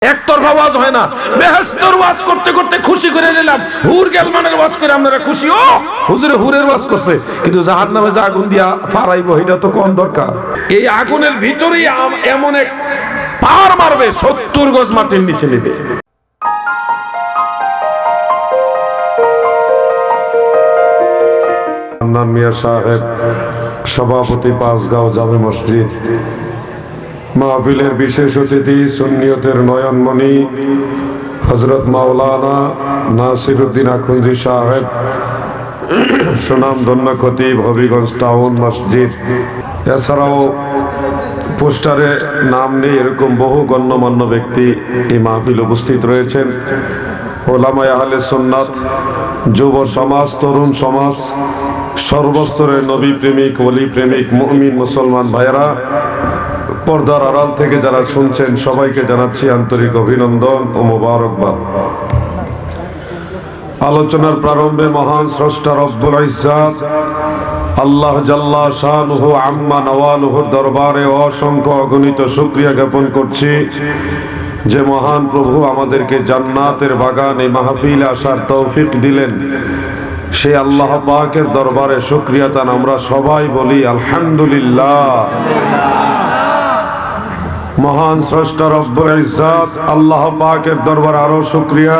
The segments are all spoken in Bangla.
একতরফা ওয়াজ হয় না, বেহেশতের ওয়াজ করতে করতে খুশি করে দিলাম, হুর গেলমানের ওয়াজ করে আপনারা খুশি, ও হুজুরে হুরের ওয়াজ করছে, কিন্তু জাহান্নামে যে আগুন দিয়া ফারাইবো এটা তো কোন দরকার। এই আগুনের ভিতরেই এমন এক পার মারবে 70 গজ মাটির নিচে নেবে। আন্নান মিয়া সাহেব, সভাপতি, পাঁচগাঁও জামে মসজিদ। মাহফিলের বিশেষ অতিথি সুন্নিয়তের নয়নমণি হযরত মাওলানা নাসিরউদ্দিন আখুনজি সাহেব, সুনামধন্য খতিব হবিগঞ্জ টাউন মসজিদ। এছাড়াও পোস্টারে নাম নেই এরকম বহু গণ্যমান্য ব্যক্তি এই মাহফিল উপস্থিত রয়েছেন। ওলামায়ে আহলে সুন্নাত, যুব সমাজ, তরুণ সমাজ, সর্বস্তরের নবী প্রেমিক, ওলি প্রেমিক, মুমিন মুসলমান ভাইয়েরা, পর্দার আড়াল থেকে যারা শুনছেন সবাইকে জানাচ্ছি আন্তরিক অভিনন্দন ও মোবারকবাদ। আলোচনার প্রারম্ভে মহান স্রষ্টা রব্বুল ইজ্জাত আল্লাহ জাল্লা শানুহু আম্মা নওয়ালুহুর দরবারে অসংখ্য অগণিত শুকরিয়া জ্ঞাপন করছি যে মহান প্রভু আমাদেরকে জান্নাতের বাগানে মাহফিলে আসার তৌফিক দিলেন। সেই আল্লাহ পাকের দরবারে শুকরিয়া তান আমরা সবাই বলি আলহামদুলিল্লাহ। মহান স্রষ্টা রব্বুল ইজ্জাত আল্লাহ পাকের দরবারে আরো শুকরিয়া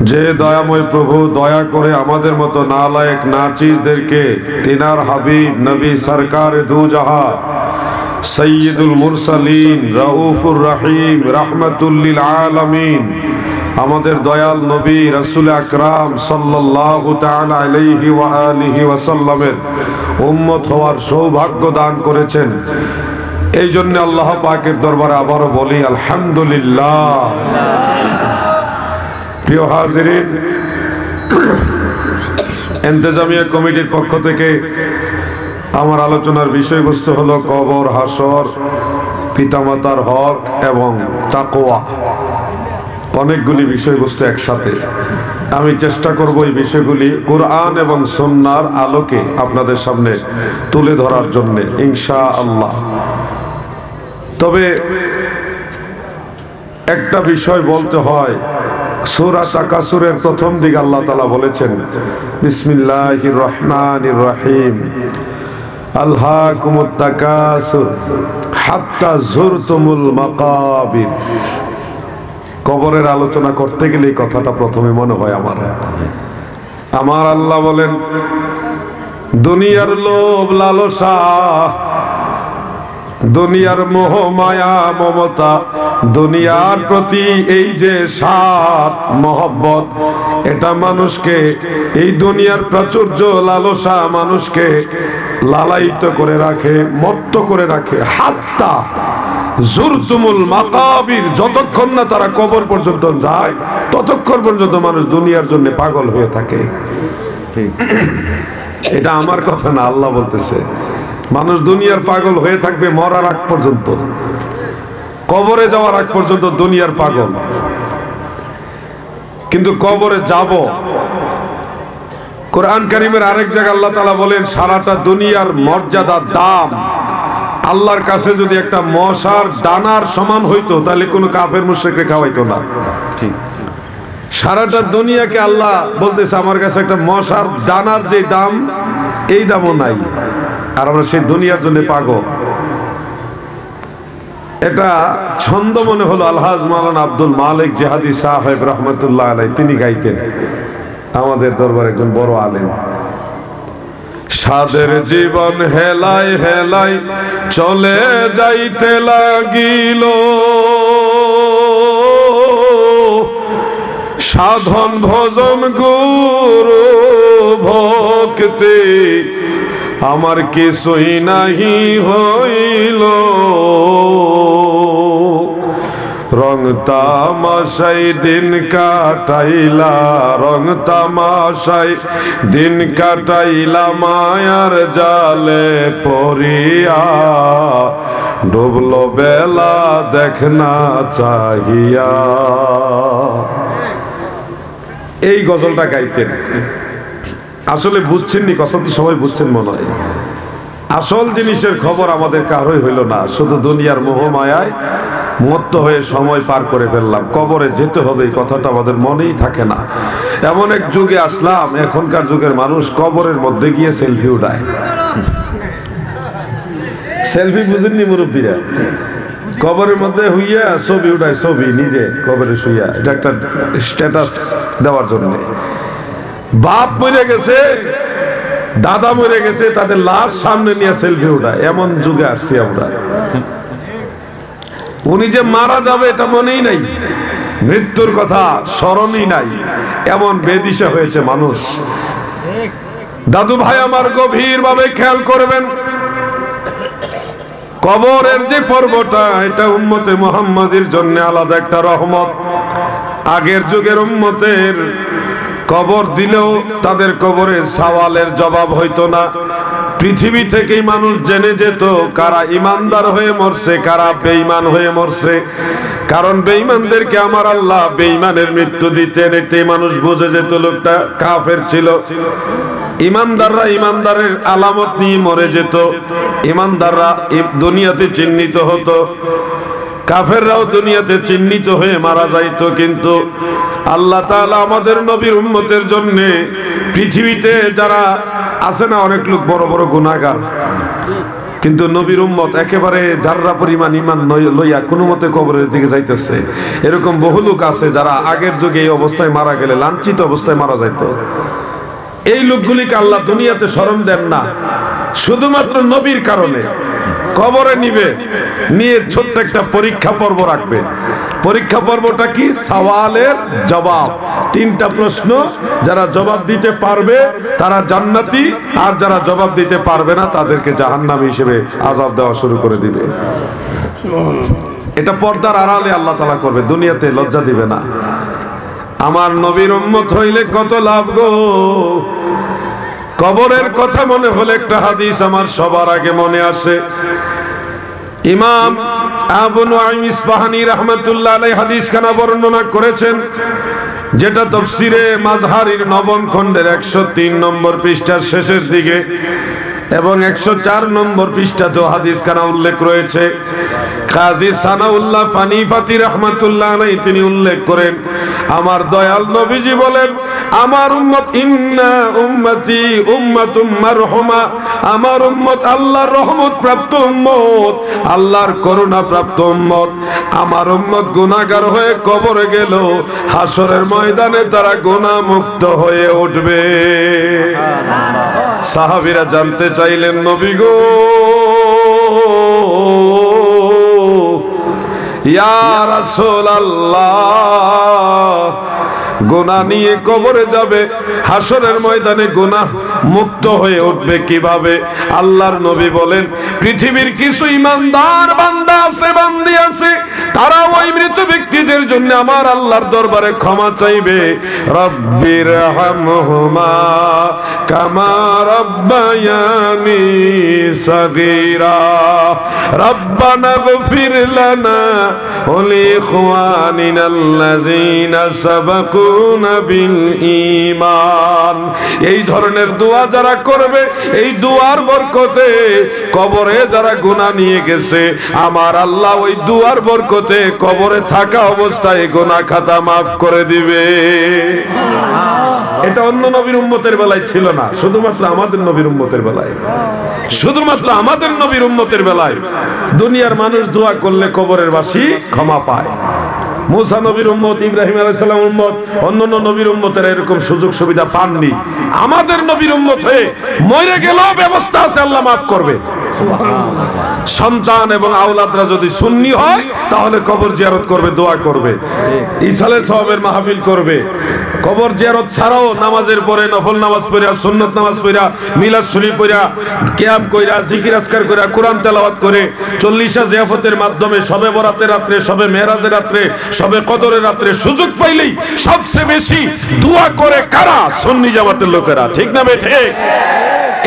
যে দয়াময় প্রভু দয়া করে আমাদের মতো নালায়েক নাচিজদেরকে তিনার হাবিব নবী সরকার দু জাহা সৈয়দুল মুরসালিন রাউফুর রহিম রাহমাতুল লিল আলামিন আমাদের দয়াল নবী রাসূল আকরাম সাল্লাল্লাহু তাআলা আলাইহি ওয়া আলিহি ওয়া সাল্লামের উম্মত হওয়ার সৌভাগ্য দান করেছেন। এই জন্য আল্লাহ পাকের দরবারে আবারও বলি আলহামদুলিল্লাহ। প্রিয় হাজিরিন, ইন্তেজামিয়া কমিটির পক্ষ থেকে আমার আলোচনার বিষয়বস্তু হলো কবর, হাসর, পিতামাতার হক এবং তাকওয়া। অনেকগুলি বিষয়বস্তু একসাথে। আমি চেষ্টা করব এই বিষয়গুলি কোরআন এবং সুন্নাহর আলোকে আপনাদের সামনে তুলে ধরার জন্য ইনশাআল্লাহ। তবে একটা বিষয় বলতে হয়, সূরা তাকাসুরের প্রথম দিকে আল্লাহ তাআলা বলেছেন বিসমিল্লাহির রহমানির রহিম আলহাকুমুত তাকাসুর হাত্তা যুরতুমুল মাকাবির। কবরের আলোচনা করতে গেলে এই কথাটা প্রথমে মনে হয় আমার আল্লাহ বলেন দুনিয়ার লোভ লালসা, দুনিয়ার মোহ মায়া মমতা, দুনিয়ার প্রতি এই যে সাত মহব্বত, এটা মানুষকে, এই দুনিয়ার প্রাচুর্য লালসা মানুষকে লালায়িত করে রাখে, মত্ত করে রাখে। হাত্তা যুরতুমুল মাকাবির, যতক্ষণ না তারা কবর পর্যন্ত যায় ততক্ষণ পর্যন্ত মানুষ দুনিয়ার জন্য পাগল হয়ে থাকে। এটা আমার কথা না, আল্লাহ বলতেছে মানুষ দুনিয়ার পাগল হয়ে থাকবে মরার আগ পর্যন্ত, কবরে যাওয়ার আগ পর্যন্ত দুনিয়ার পাগল। কিন্তু কবরে যাব, কোরআন কারীমের আরেক জায়গায় আল্লাহ তাআলা বলেন সারাটা দুনিয়ার মর্যাদা দাম আল্লাহর কাছে যদি একটা মশার ডানার সমান হইতো তাহলে কোনো কাফের মুশরিককে খাওয়াইতো না। ঠিক, সারাটা দুনিয়াকে আল্লাহ বলতেছে আমার কাছে একটা মশার ডানার যে দাম এই দামও নাই, আর আমরা সেই দুনিয়ার জন্য পাগল। এটা ছন্দ মনে হলো আলহাজ মাওলানা আব্দুল মালিক জিহাদি সাহেব রহমতুল্লাহ আলাইহি, তিনি গাইতেন, আমাদের দরবারে একজন বড় আলেম। সাদের জীবন হেলায় হেলায় চলে যাইতে লাগিল, সাধন ভজন গুরু ভক্তি আমার কিছুই নাহি হইল, রং তামাশাই দিন কাটাইলা, রং তামাশাই দিন কাটাইলা মায়ার জালে পড়িয়া, ডুবলো বেলা দেখনা চাহিয়া। এই গজলটা গাইতেন। আসলে বুঝছেননি, কথা তো সবাই বুঝছেন মনে হয়। আসল জিনিসের খবর আমাদের কারোই হইল না, শুধু দুনিয়ার মোহমায়ায় মত্ত হয়ে সময় পার করে ফেললাম। কবরে যেতে হবে এই কথাটা আমাদের মনেই থাকে না। এমন এক যুগে আসলাম, এখনকার যুগের মানুষ কবরের মধ্যে গিয়ে সেলফি উঠায়। সেলফি বুঝেননি মুরব্বীরা? কবরের মধ্যে হইয়া ছবি উঠায়, ছবি নিজে কবরে শুইয়া, এটা একটা স্ট্যাটাস দেওয়ার জন্য। বাপ মরে গেছে, দাদা মরে গেছে, তাদের লাশ সামনে নিয়ে সেলফি উঠায়। এমন যুগে আসছি আমরা। উনি যে মারা যাবে এটা মনেই নাই, মৃত্যুর কথা স্মরণই নাই, এমন বেদিশা হয়েছে মানুষ। দাদু ভাই আমার গভীর ভাবে খেয়াল করবেন, কবরের যে পর্বটা, এটা উম্মতে মুহাম্মাদের জন্য আলাদা একটা রহমত। আগের যুগের উম্মতের কবর দিলেও তাদের কবরে সওয়ালের জবাব হইতো না। পৃথিবী থেকেই মানুষ জেনে যেত কারা ইমানদার হয়ে মরছে, কারা বেঈমান হয়ে মরছে। কারণ বেঈমানদেরকে আমার আল্লাহ বেঈমানের মৃত্যু দিতেন, এতে মানুষ বুঝে যেত লোকটা কাফের ছিল। ইমানদাররা ইমানদারের আলামত নিয়ে মরে যেত, ইমানদাররা দুনিয়াতে চিহ্নিত হতো, কাফেররাও দুনিয়াতে চিহ্নিত হয়ে মারা যাইতো। কিন্তু আল্লাহ তাআলা আমাদের নবীর উম্মতের জন্য পৃথিবীতে যারা আছে না, অনেক লোক বড় বড় গুনাহগার, কিন্তু নবীর উম্মত একেবারে জাররা পরিমাণ ঈমান লইয়া কোনো মতে কবরের দিকে যাইতেছে। এরকম বহু লোক আছে যারা আগের যুগে এই অবস্থায় মারা গেলে লাঞ্ছিত অবস্থায় মারা যাইতো। এই লোকগুলিকে আল্লাহ দুনিয়াতে শরণ দেন না, শুধুমাত্র নবীর কারণে কবরে নিবে, নিয়ে ছোট্ট একটা পরীক্ষা পর্ব রাখবে। পরীক্ষা পর্বটা কি? সওয়ালের জবাব। 3টা প্রশ্ন, যারা জবাব দিতে পারবে তারা জান্নাতি, আর যারা জবাব দিতে পারবে না তাদেরকে জাহান্নামী হিসেবে আযাব দেওয়া শুরু করে দিবে। এটা পর্দার আড়ালে আল্লাহ তাআলা করবে, দুনিয়াতে লজ্জা দিবে না। আমার নবীর উম্মত হইলে কত লাভ গো। কবরের কথা মনে হলে একটা হাদিস আমার সবার আগে মনে আসে। ইমাম আবু নুআইম ইসফাহানি রাহমাতুল্লাহ আলাইহি হাদিস খানা বর্ণনা করেছেন, যেটা তাফসীরে মাজহারির 9ম খণ্ডের 103 নম্বর পৃষ্ঠার শেষের দিকে এবং 104 নম্বর পৃষ্ঠাতেও হাদিস খানা উল্লেখ রয়েছে। কাজী সানাউল্লাহ ফানিফাতি রাহমাতুল্লাহ আলাইহি তিনি উল্লেখ করেন, আমার দয়াল নবীজি বলেন, আমার উম্মত ইন্না উম্মতি উম্মাতুম মারহুমা, আমার উম্মত আল্লাহর রহমত প্রাপ্ত উম্মত, আল্লাহর করুণা প্রাপ্ত উম্মত। আমার উম্মত গুনাহগার হয়ে কবরে গেল, হাসরের ময়দানে তারা গুনাহ মুক্ত হয়ে উঠবে। সাহাবীরা জানতে চাইলেন, নবী গো, ইয়া রাসূলুল্লাহ, গুনাহ নিয়ে কবরে যাবে, হাসরের ময়দানে গুনাহ মুক্ত হয়ে উঠবে কিভাবে? আল্লাহর নবী বলেন, পৃথিবীর কিছু ঈমানদার বান্দা আছে, বান্দি আছে, তারা ওই মৃত ব্যক্তিদের জন্য আমার আল্লাহর দরবারে ক্ষমা চাইবে। রব্বির হামহুমা কামা রব্বায়ানি সাগীরা, রব্বানা গফির লানা ওয়া লিইখওয়ানিনাল্লাযীনা সাবাকুনা বিল ঈমান। এই ধরনের দোয়া যারা করবে, এই দোয়ার বরকতে কবরে যারা গুনাহ নিয়ে গেছে, আমার আল্লাহ ওই দোয়ার বরকতে কবরে থাকা অবস্থায় গুনাহ খাতা মাফ করে দিবে। এটা অন্য নবীর উম্মতের বেলায় ছিল না, শুধুমাত্র আমাদের নবীর উম্মতের বেলায়। শুধুমাত্র আমাদের নবীর উম্মতের বেলায় দুনিয়ার মানুষ দোয়া করলে কবরের বাসী ক্ষমা পায়। মুসা নবীর উম্মত, ইব্রাহিম আলাইহিস সালাম উম্মত, অন্যান্য নবীর উম্মতেরা এরকম সুযোগ সুবিধা পাননি। আমাদের নবীর উম্মত হয়ে মরে গেলেও ব্যবস্থা আছে, আল্লাহ মাফ করবে। সন্তান এবং আওলাদরা যদি সুন্নি হয় তাহলে কবর জিয়ারত করবে, দোয়া করবে, ইসালে সওয়াবের মাহফিল করবে। কবর জিয়ারত ছাড়াও নামাজের পরে নফল নামাজ পড়া, সুন্নত নামাজ পড়া, মিলাদ শরীফ পড়া, কিয়াম কইরা, জিকির আজকার কইরা, কোরআন তেলাওয়াত করে, 40 জিয়াফতের মাধ্যমে শবে বরাতের রাতে, শবে মেরাজের রাতে, শবে কদরের রাতে সুযোগ পাইলেই সবচেয়ে বেশি দোয়া করে কারা? সুন্নি জামাতের লোকেরা, ঠিক না বেঠে?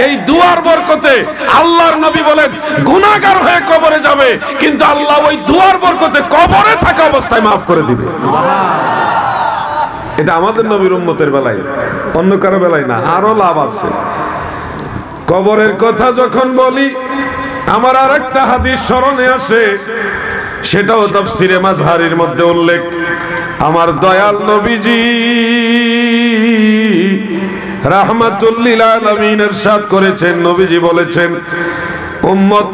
এই দুয়ার বরকতে আল্লাহর নবী বলেন, গুনাহগার হয়ে কবরে যাবে, কিন্তু আল্লাহ ওই দুয়ার বরকতে কবরে থাকা অবস্থায় মাফ করে দিবে। এটা আমাদের নবীর উম্মতের বেলায়, অন্য কারো বেলায় না। আরো লাভ আছে। কবরের কথা যখন বলি আমার আর একটা হাদিস স্মরণে আসে, সেটাও তাফসীরে মাযহারির মধ্যে উল্লেখ। আমার দয়াল নবীজি রাহমাতুল লিল আলামিন ইরশাদ করেছেন, নবীজি বলেছেন, উম্মত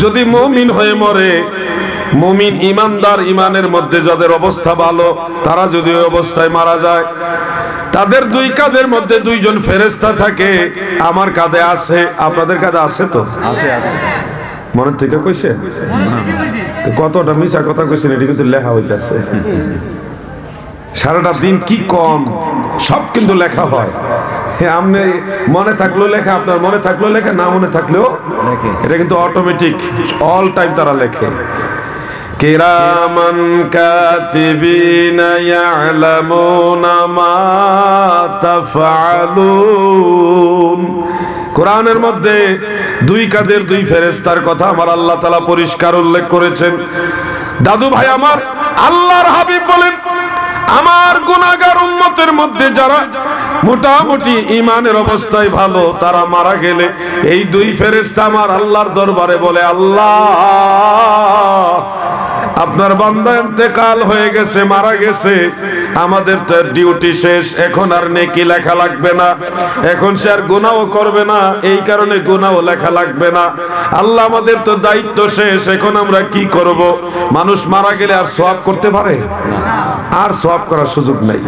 যদি মুমিন হয়ে মরে, মুমিন ইমানদার, ইমানের মধ্যে যাদের অবস্থা ভালো, তারা যদি ওই অবস্থায় মারা যায়, তাদের দুই কাঁধের মধ্যে দুইজন ফেরেশতা থাকে। আমার কাঁধে আছে, আপনাদের কাঁধে আছে তো? আছে আছে। মনের থেকে কইছে? তো কতটা মিছা কথা কইছেন, এটি কিন্তু লেখা হইতাছে। সারাটা দিন কি কম, সব কিন্তু লেখা হয়। আপনি মনে থাকলেও লেখা, আপনার মনে থাকলেও লেখা, না মনে থাকলেও লেখে। এটা কিন্তু অটোমেটিক, অল টাইম তারা লেখে। কিরামান কাতিবিনা ইয়ালামুনা মা তাফআলুন। কোরআনের মধ্যে দুই কাঁধের দুই ফেরেশতার কথা আমার আল্লাহ তাআলা পরিষ্কার উল্লেখ করেছেন। দাদু ভাই আমার, আল্লাহর হাবিব বলেন, আমার গুনাহগার উম্মতের মধ্যে যারা মোটামুটি ইমানের অবস্থায় ভালো, তারা মারা গেলে এই দুই ফেরেশতা আমার আল্লাহর দরবারে বলে, আল্লাহ আপনার বান্দা ইন্তেকাল হয়ে গেছে, মারা গেছে, আমাদের তো ডিউটি শেষ, এখন আর নেকি লেখা লাগবে না, এখন সে আর গুনাহ করবে না, এই কারণে গুনাহ লেখা লাগবে না। আল্লাহ আমাদের তো দায়িত্ব শেষ, এখন আমরা কি করব? মানুষ মারা গেলে আর সওয়াব করতে পারে? আর সওয়াব করার সুযোগ নাই।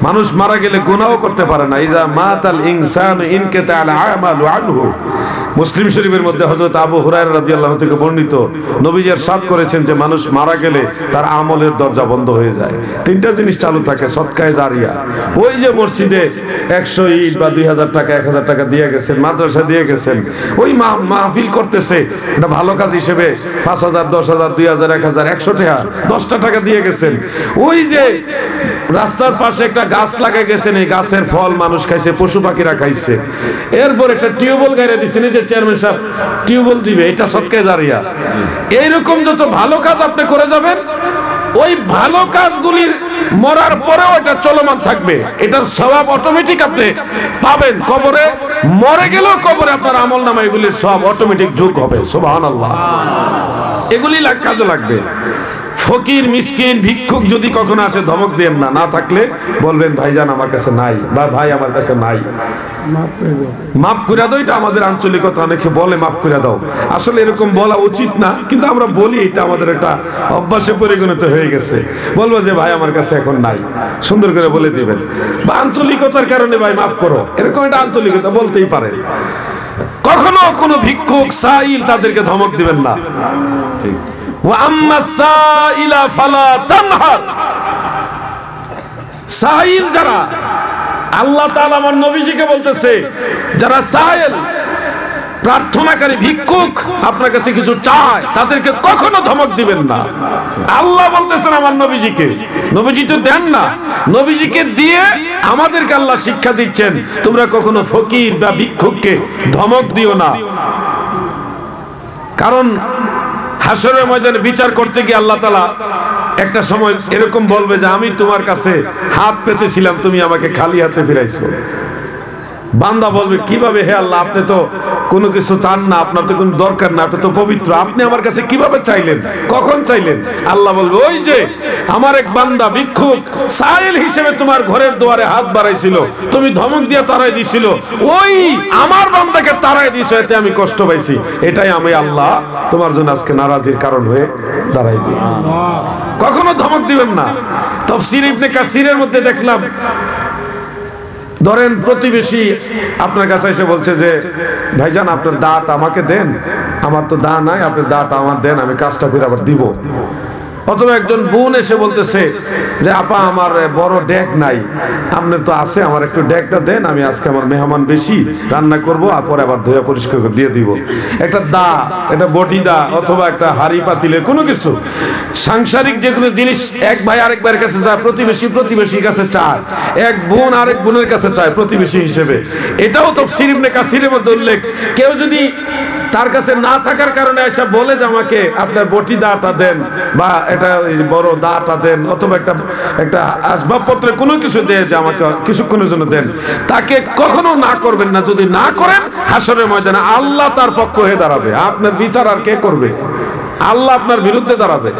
মানুষ মারা গেলে গুনাহ করতে পারে না। ইজা মাতাল ইনসান ইনকাতাল আমালু আনহু। মুসলিম শরীফের মধ্যে হযরত আবু হুরায়রা রাদিয়াল্লাহু আনহু থেকে বর্ণিত, নবীজি ইরশাদ করেছেন যে মানুষ মারা গেলে তার আমলের দরজা বন্ধ হয়ে যায়। তিনটা জিনিস চালু থাকে, সদকায়ে জারিয়া। ওই যে মসজিদে 100 ইট বা 2000 টাকা 1000 টাকা দিয়ে গেছেন, মাদ্রাসা দিয়ে গেছেন, ওই মাহফিল করতেছে, এটা ভালো কাজ হিসেবে 5000 10000 2000 1000 100 টাকা 10টা টাকা দিয়ে গেছেন। ওই যে রাস্তার পাশে একটা গাছ লাগাই গেছেন, এই গাছের ফল মানুষ খাইছে, পশু পাখিরা খাইছে। এরপর একটা টিউবওয়েল গাইরে দিচ্ছেন, এই যে চেয়ারম্যান সাহেব টিউবওয়েল দিবে, এটা সদকায়ে জারিয়া। এইরকম যত ভালো কাজ আপনি করে যাবেন, ওই ভালো কাজগুলির মরার পরেও এটা চলমান থাকবে, এটার সওয়াব অটোমেটিক আপনি পাবেন। কবরে মরে গেলেও কবরে আপনার আমলনামা এগুলির সওয়াব অটোমেটিক যোগ হবে। সুবহানাল্লাহ। এগুলি কাজে লাগবে। ফকির মিসকিন ভিক্ষুক যদি কখনো আসে, ধমক দেন না, না থাকলে বলবেন ভাইজান আমার কাছে নাই, বা ভাই আমার কাছে নাই, মাফ করে দাও। এটা আমাদের আঞ্চলিকতা, অনেকে বলে মাফ করে দাও, আসলে এরকম বলা উচিত না, কিন্তু আমরা বলি, এটা আমাদের একটা অভ্যাসে পরিণত হয়ে গেছে। বলবো যে ভাই আমার কাছে এখন নাই, সুন্দর করে বলে দিবেন, বা আঞ্চলিকতার কারণে ভাই মাফ করো, এরকম একটা আঞ্চলিকতা বলতেই পারে। কখনো কোনো ভিক্ষুক সাইল তাদেরকে ধমক দিবেন না। ঠিক। সাইল যারা, আল্লাহ তাআলা আমার নবীজিকে বলতেছে, যারা সাইল প্রার্থনাকারী ভিক্ষুক আপনার কাছে কিছু চায়, তাদেরকে কখনো ধমক দিবেন না। আল্লাহ বলতেছেন আমার নবীজিকে, নবীজি তো দেন না, নবীজিকে দিয়ে আমাদেরকে আল্লাহ শিক্ষা দিচ্ছেন, তোমরা কখনো ফকির বা ভিক্ষুককে ধমক দিও না। কারণ হাসরের ময়দানে বিচার করতে গিয়ে আল্লাহ তাআলা একটা সময় এরকম বলবে যে আমি তোমার কাছে হাত পেতেছিলাম, তুমি আমাকে খালি হাতে ফিরাইছো। বান্দা বলবে কিভাবে, হে আল্লাহ আপনি তো কোনো কিছু চান না, আপনার তো কোনো দরকার না, আপনি তো পবিত্র, আপনি আমার কাছে কিভাবে চাইলেন, কখন চাইলেন? আল্লাহ বলবে ওই যে আমার এক বান্দা ভিক্ষুক সাইল হিসেবে তোমার ঘরের দুয়ারে হাত বাড়াইছিল, তুমি ধমক দিয়ে তাড়াই দিছিল, ওই আমার বান্দাকে তাড়াই দিয়েছো, এতে আমি কষ্ট পাইছি, এটাই আমি আল্লাহ তোমার জন্য আজকে নারাজির কারণ হয়ে দাঁড়াইবি। কখনো ধমক দিবেন না। তাফসীর ইবনে কাসিরের মধ্যে দেখলাম, ধরেন প্রতিবেশী আপনার কাছে এসে বলছে যে ভাইজান আপনার দাঁত আমাকে দেন, আমার তো দা নাই, আপনার দাঁত আমার দেন, আমি কাজটা করে আবার দিব। অথবা একজন বোন এসে বলতেছে যে আপা আমার বড় ডেক নাই, আপনার তো আছে, আমার একটু ডেকটা দেন, আমি আজকে আমার মেহমান বেশি, রান্না করবো, আর পরে আবার ধুয়ে পরিষ্কার করে দিয়ে দিব। একটা দা, একটা বটি দা, অথবা একটা হাড়ি পাতিলের কোনো কিছু, সাংসারিক যে কোনো জিনিস এক ভাই আরেক ভাইয়ের কাছে চায়, প্রতিবেশী প্রতিবেশীর কাছে চায়, এক বোন আরেক বোনের কাছে চায় প্রতিবেশী হিসেবে। এটাও তাফসীর ইবনে কাসিরের মধ্যে উল্লেখ। কেউ যদি তার কাছে না থাকার কারণে এসে বলে যে আমাকে আপনার বটি দাটা দেন বা এটা বড় দাটা দেন, অথবা একটা আসবাবপত্রে কোনো কিছু দিয়ে যে আমাকে কিছুক্ষণের জন্য দেন, তাকে কখনো না করবেন না। যদি না করেন, হাসরের ময়দানে আল্লাহ তার পক্ষ হয়ে দাঁড়াবে। আপনার বিচার আর কে করবে? আল্লাহ আপনার বিরুদ্ধে দাঁড়াবে।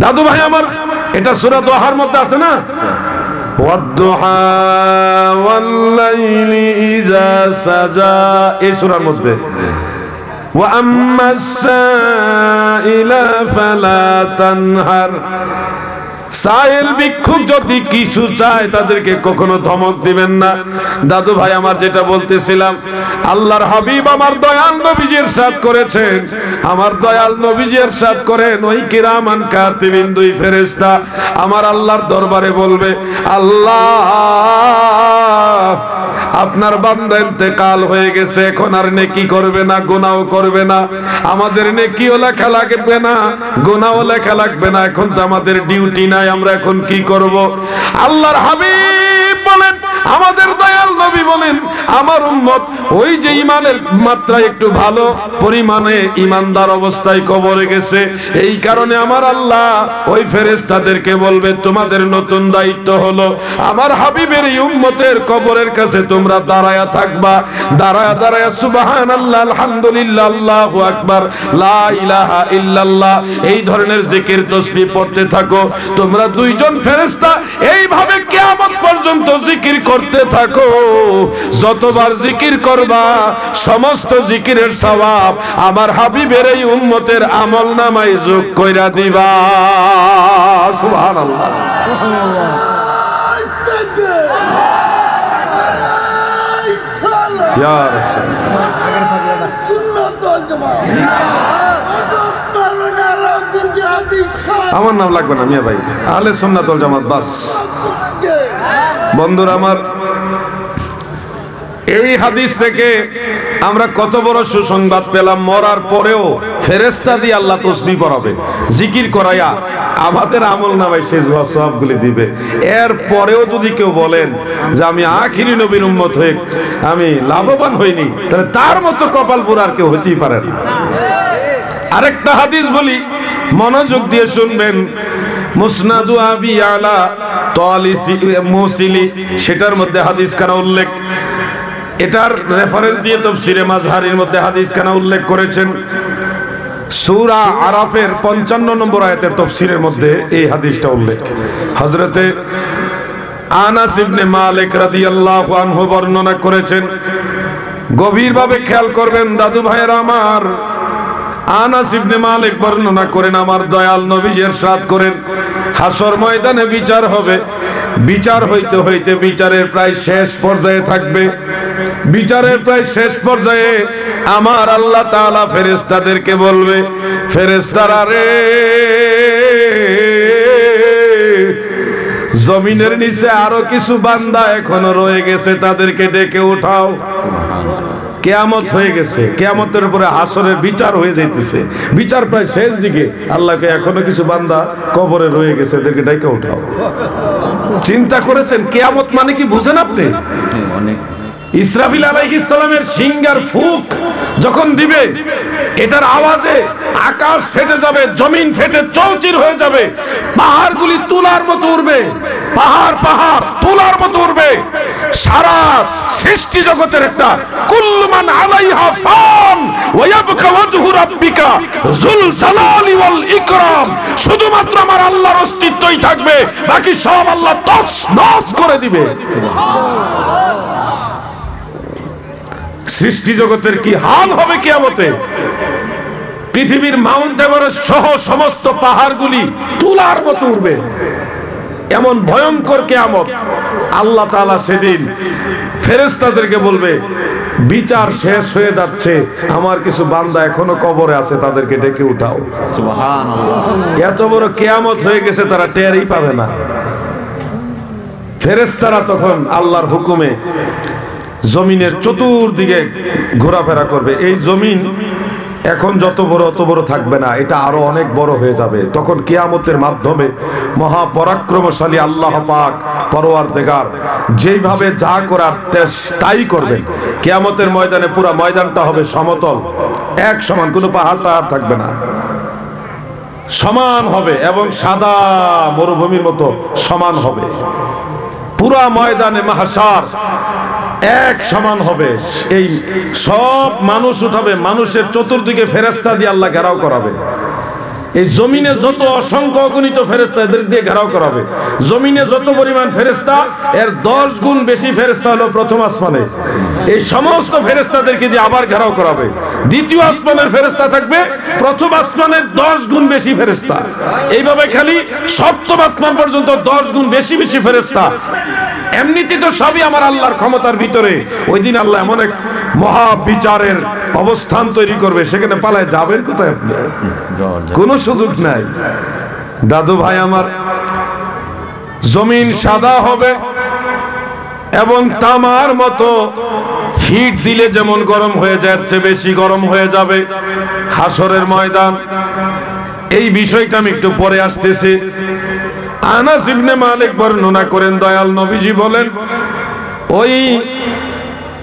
দাদু ভাই আমার, এটা সূরা দোহার মধ্যে আছে না, ওয়াদ-দুহা ওয়াল-লাইলি ইযা সাজা, এই সূরার মধ্যে ওয়া আম্মাস-সাইলা ফালা তানহার, সাইল ভিক্ষুক যদি কিছু চায় তাদেরকে কখনো ধমক দিবেন না। দাদু ভাই আমার, যেটা বলতেছিলাম, আল্লাহর হাবিব আমার দয়াল নবীজি ইরশাদ করেছেন, আমার দয়াল নবীজি ইরশাদ করেন, ওই কিরামান কাতিবিন, দুই ফেরেশতা আমার আল্লাহর দরবারে বলবে, আল্লাহ আপনার বান্দা ইন্তেকাল হয়ে গেছে, এখন আর নেকি করবে না, গুনাহও করবে না, আমাদের নেকিও লেখা লাগবে না, গুনাহও লেখা লাগবে না, এখন তো আমাদের ডিউটি নাই, আমরা এখন কি করব? আল্লাহর হাবিব বলেন, আমাদের দয়াল নবী বলেন, আমার উম্মত ওই যে ইমানের মাত্রা একটু ভালো পরিমাণে ইমানদার অবস্থায় কবরে গেছে, এই কারণে আমার আল্লাহ ওই ফেরেশতাদেরকে বলবে, তোমাদের নতুন দায়িত্ব হলো আমার হাবিবের এই উম্মতের কবরের কাছে তোমরা দাঁড়ায়া থাকবা, দাঁড়ায়া দাঁড়ায়া সুবহানাল্লাহ, আলহামদুলিল্লাহ, আল্লাহু আকবার, লা ইলাহা ইল্লাল্লাহ, এই ধরনের জিকির তাসবিহ পড়তে থাকো। তোমরা দুইজন ফেরেশতা এইভাবে কিয়ামত পর্যন্ত জিকির করতে থাকো। যতবার জিকির করবা, সমস্ত জিকিরের সওয়াব আমার হাবিবের এই উম্মতের আমলনামায় যোগ কইরা দিবা। সুবহানাল্লাহ। ইয়া রাসূলুল্লাহ। আমার নাম লাগবে না মিয়া ভাই, আহলে সুন্নাত ওয়াল জামাত বাস। বন্ধুরা আমার, এই হাদিস থেকে আমরা কত বড় সুসংবাদ পেলাম, মরার পরেও ফেরেশতা দিয়ে আল্লাহ তাসবিহ পড়াবে, জিকির করায়া আমাদের আমলনামায় সেই সওয়াবগুলি দিবে। এর পরেও যদি কেউ বলেন যে আমি আখিরি নবীর উম্মত হয়ে আমি লাভবান হইনি, তাহলে তার মতো কপাল পোড়া আর কেউ হতেই পারে না। আরেকটা হাদিস বলি, মনোযোগ দিয়ে শুনবেন, মুসনাদু আবি আলা তালিসি মুসিলি, সেটার মধ্যে হাদিস খানা উল্লেখ, এটার রেফারেন্স দিয়ে তাফসীরে মাজহারির মধ্যে হাদিস খানা উল্লেখ করেছেন। সূরা আরাফের 55 নম্বর আয়াতের তাফসীরের মধ্যে এই হাদিসটা উল্লেখ। হযরতে আনাস ইবনে মালিক রাদিয়াল্লাহু আনহু বর্ণনা করেছেন। গভীরভাবে খেয়াল করবেন দাদু ভাইয়েরা আমার, আনাস ইবনে মালিক বর্ণনা করেন, আমার দয়াল নবীজি ইরশাদ করেন, হাসর ময়দানে বিচার হবে, বিচার হইতে হইতে বিচারের প্রায় শেষ পর্যায়ে থাকবে, বিচারের প্রায় শেষ পর্যায়ে আমার আল্লাহ তাআলা ফেরেশতাদেরকে বলবে, ফেরেশতারা রে, জমিনের নিচে আরো কিছু বান্দা এখনো রয়ে গেছে, তাদেরকে ডেকে উঠাও। কিয়ামত হয়ে গেছে, কিয়ামতের উপরে হাসরের বিচার হয়ে যাইতেছে, বিচার প্রায় শেষ দিকে, আল্লাহকে এখনো কিছু বান্দা কবরে রয়ে গেছে, এদেরকে ডেকে উঠাও। চিন্তা করেছেন কিয়ামত মানে কি বুঝেন আপনি? ইসরাফিল আলাইহিস সালামের সিংহার ফুক যখন দিবে, এটার আওয়াজে আকাশ ফেটে যাবে, জমিন ফেটে চৌচির হয়ে যাবে, পাহাড়গুলি তুলার মতো উড়বে, পাহাড় পাহাড় তুলার মতো উড়বে। সারা সৃষ্টি জগতের একটা কুল্লু মান আলাইহা ফান ওয়া ইয়াবকা ওয়াজহু রাব্বিকা যুল জালালি ওয়াল ইকরাম, শুধুমাত্র আমার আল্লাহর অস্তিত্বই থাকবে, বাকি সব আল্লাহ তছ নছ করে দিবে। সৃষ্টি জগতের কি হাল হবে কিয়ামতে? পৃথিবীর মাউন্ট এভারেস্ট সহ সমস্ত পাহাড়গুলি তুলার মতো উঠবে, এমন ভয়ঙ্কর কিয়ামত। আল্লাহ তাআলা সেদিন ফেরেশতাদেরকে বলবে, বিচার শেষ হয়ে যাচ্ছে, আমার কিছু বান্দা এখনো কবরে আছে, তাদেরকে ডেকে উঠাও। সুবহানাল্লাহ। এত বড় কিয়ামত হয়ে গেছে, তারা টেরই পাবে না। ফেরেশতারা তখন আল্লাহর হুকুমে জমিনের চতুর্দিকে ঘোরাফেরা করবে। এই জমিন এখন যত বড় অত বড় থাকবে না, এটা আরো অনেক বড় হয়ে যাবে। তখন কিয়ামতের মাধ্যমে মহাপরাক্রমশালী আল্লাহ পাক পরওয়ারদিগার যেইভাবে যা করার তাই করবেন। কিয়ামতের ময়দানে পুরো ময়দানটা হবে সমতল, এক সমান, কোনো পাহাড় টাহাড় থাকবে না। সমান হবে এবং সাদা মরুভূমির মতো সমান হবে। পুরা ময়দানে মাহশার এক সমান হবে। এই সব মানুষ উঠাবে, মানুষের চতুর্দিকে ফেরেশতা দিয়ে আল্লাহ ঘেরাও করাবে। এই জমিনে যত অসংখ্য অগণিত ফেরেশতা এদের দিয়ে ঘেরাও করাবে। জমিনে যত পরিমাণ ফেরেশতা এর 10 গুণ বেশি ফেরেশতা হলো প্রথম আসমানে। এই সমস্ত ফেরেশতাদেরকে দিয়ে আবার ঘেরাও করাবে। দ্বিতীয় আসমানের ফেরেশতা থাকবে প্রথম আসমানের 10 গুণ বেশি ফেরেশতা। এইভাবে খালি সপ্তম আসমান পর্যন্ত 10 গুণ বেশি বেশি ফেরেশতা। এমনিতে তো সবই আমার আল্লাহর ক্ষমতার ভিতরে। ওই দিন আল্লাহ এমন এক মহা বিচারের অবস্থান তৈরি করবে, সেখানে পালায় যাবেন কোথায় আপনি? কোনো সুযোগ নাই। দাদু ভাই আমার, জমিন সাদা হবে এবং তামার মতো হিট দিলে যেমন গরম হয়ে যায় এর চেয়ে বেশি গরম হয়ে যাবে হাসরের ময়দান। এই বিষয়টা আমি একটু পরে আসতেছি। আনাস ইবনে মালিক বর্ণনা করেন, দয়াল নবীজি বলেন, ওই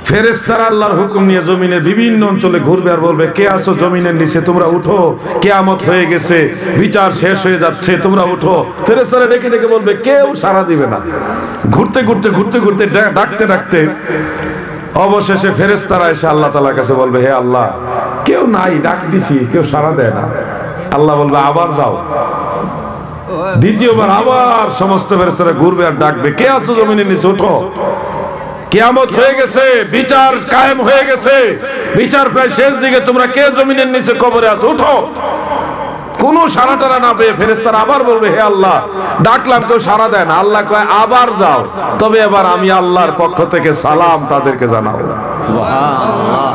ফেরেশতারা আল্লাহর হুকুম নিয়ে জমিনের বিভিন্ন অঞ্চলে ঘুরবে আর বলবে, কে আছো জমিনের নিচে, তোমরা উঠো, কিয়ামত হয়ে গেছে, বিচার শেষ হয়ে যাচ্ছে, তোমরা উঠো। ফেরেশতারা ডেকে ডেকে বলবে, কেউ সাড়া দিবে না। ঘুরতে ঘুরতে ঘুরতে ঘুরতে ডাকতে ডাকতে অবশেষে ফেরেশতারা এসে আল্লাহ তাআলার কাছে বলবে, হে আল্লাহ, কেউ নাই, ডাক দিছি, কেউ সাড়া দেয় না। আল্লাহ বলবে, আবার যাও। দ্বিতীয়বার আবার সমস্ত ফেরেশতারা ঘুরবে আর ডাকবে, কে আছো জমিনের নিচে, ওঠো, কিয়ামত হয়ে গেছে, বিচার কায়েম হয়ে গেছে, বিচার প্রায় শেষ দিকে, তোমরা কে জমিনের নিচে কবরে আছো, ওঠো। কোনো সাড়া টাড়া না পেয়ে ফেরেশতারা আবার বলবে, হে আল্লাহ, ডাকলাম, কেউ সাড়া দেয় না। আল্লাহ কয়, আবার যাও, তবে এবার আমি আল্লাহর পক্ষ থেকে সালাম তাদেরকে জানাও। সুবহানাল্লাহ।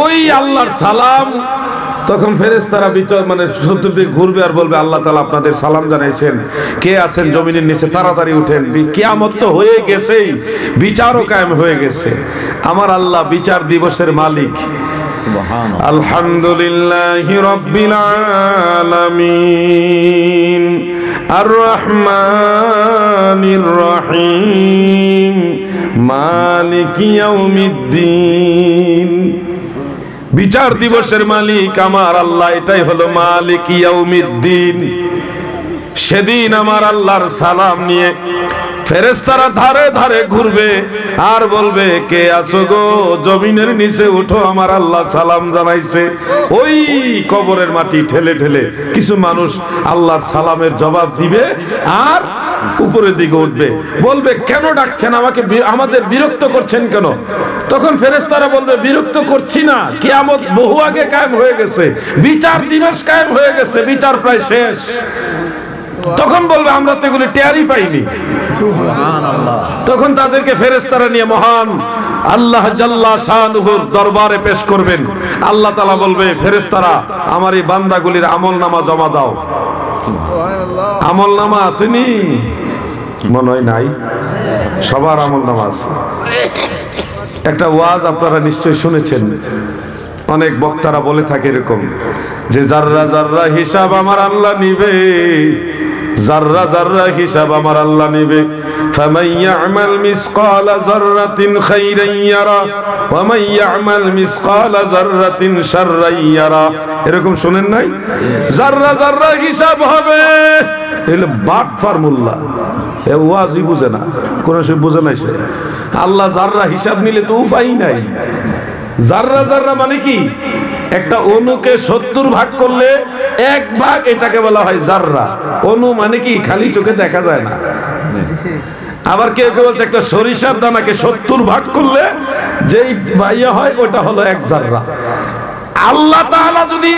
ওই আল্লাহর সালাম তখন ফেরেশতারা মানে চতুর্দিকে ঘুরবে আর বলবে, আল্লাহ তাআলা আপনাদের সালাম জানাইছেন, কে আছেন জমিনের নিচে, তাড়াতাড়ি উঠেন, কিয়ামত তো হয়ে গেছেই, বিচারও কায়েম হয়ে গেছে। আমার আল্লাহ বিচার দিবসের মালিক। আলহামদুলিল্লাহি রাব্বিল আলামিন আর রহমানির রহিম মালিকি ইয়াউমিদ্দিন। বিচার দিবসের মালিক আমার আল্লাহ, এটাই হলো মালিক ইয়াউমিদ্দিন। সেদিন আমার আল্লাহর সালাম নিয়ে ফেরেশতারা ধারে ধারে ঘুরবে আর বলবে, কে আছো গো জমিনের নিচে, উঠো, আমার আল্লাহ সালাম জানাইছে। ওই কবরের মাটি ঠেলে ঠেলে কিছু মানুষ আল্লাহর সালামের জবাব দিবে আর উপরের দিকে উঠবে, বলবে, কেন ডাকছেন আমাকে, আমাদের বিরক্ত করছেন কেন? তখন ফেরেশতারা বলবে, বিরক্ত করছি না, কিয়ামত বহু আগে কায়েম হয়ে গেছে, বিচার দিবস কায়েম হয়ে গেছে, বিচার প্রায় শেষ। তখন বলবে, আমরা তো এগুলো টেরই পাইনি। তখন তাদেরকে ফেরেশতারা নিয়ে মহান আল্লাহ জাল্লা শানুহুর দরবারে পেশ করবেন। আল্লাহ তাআলা বলবে, ফেরেশতারা, আমার এই বান্দাগুলির আমলনামা জমা দাও। আমলনামা আসেনি? মনে হয় নাই, সবার আমলনামা আছে। একটা ওয়াজ আপনারা নিশ্চয়ই শুনেছেন, অনেক বক্তারা বলে থাকে এরকম, যে জাররা জাররা হিসাব আমার আল্লাহ নিবে, জাররা জাররা হিসাব আমার আল্লাহ নিবে। ফামান ইয়ামাল মিসকালা যাররাতিন খাইরান ইয়ারা ওয়া মান ইয়ামাল মিসকালা যাররাতিন শাররান ইয়ারা। এরকম শুনেন নাই? জাররা জাররা হিসাব হবে। এলে বাট ফর্মুলা, এ ওয়াজই বুঝে না, কোন সে বুঝে নাই সে। আল্লাহ জাররা হিসাব নিলে তো উপায় নাই। জাররা জাররা মানে কি? একটা অণুকে 70 ভাগ করলে 1 ভাগ, এটাকে বলা হয় জাররা। অণু মানে কি? খালি চোখে দেখা যায় না। আবার কেউ কেউ বলছে একটা সরিষার দানাকে 70 ভাগ করলে যেই বাইয়া হয় ওটা হলো 1 জাররা। আল্লাহ তাআলা যদি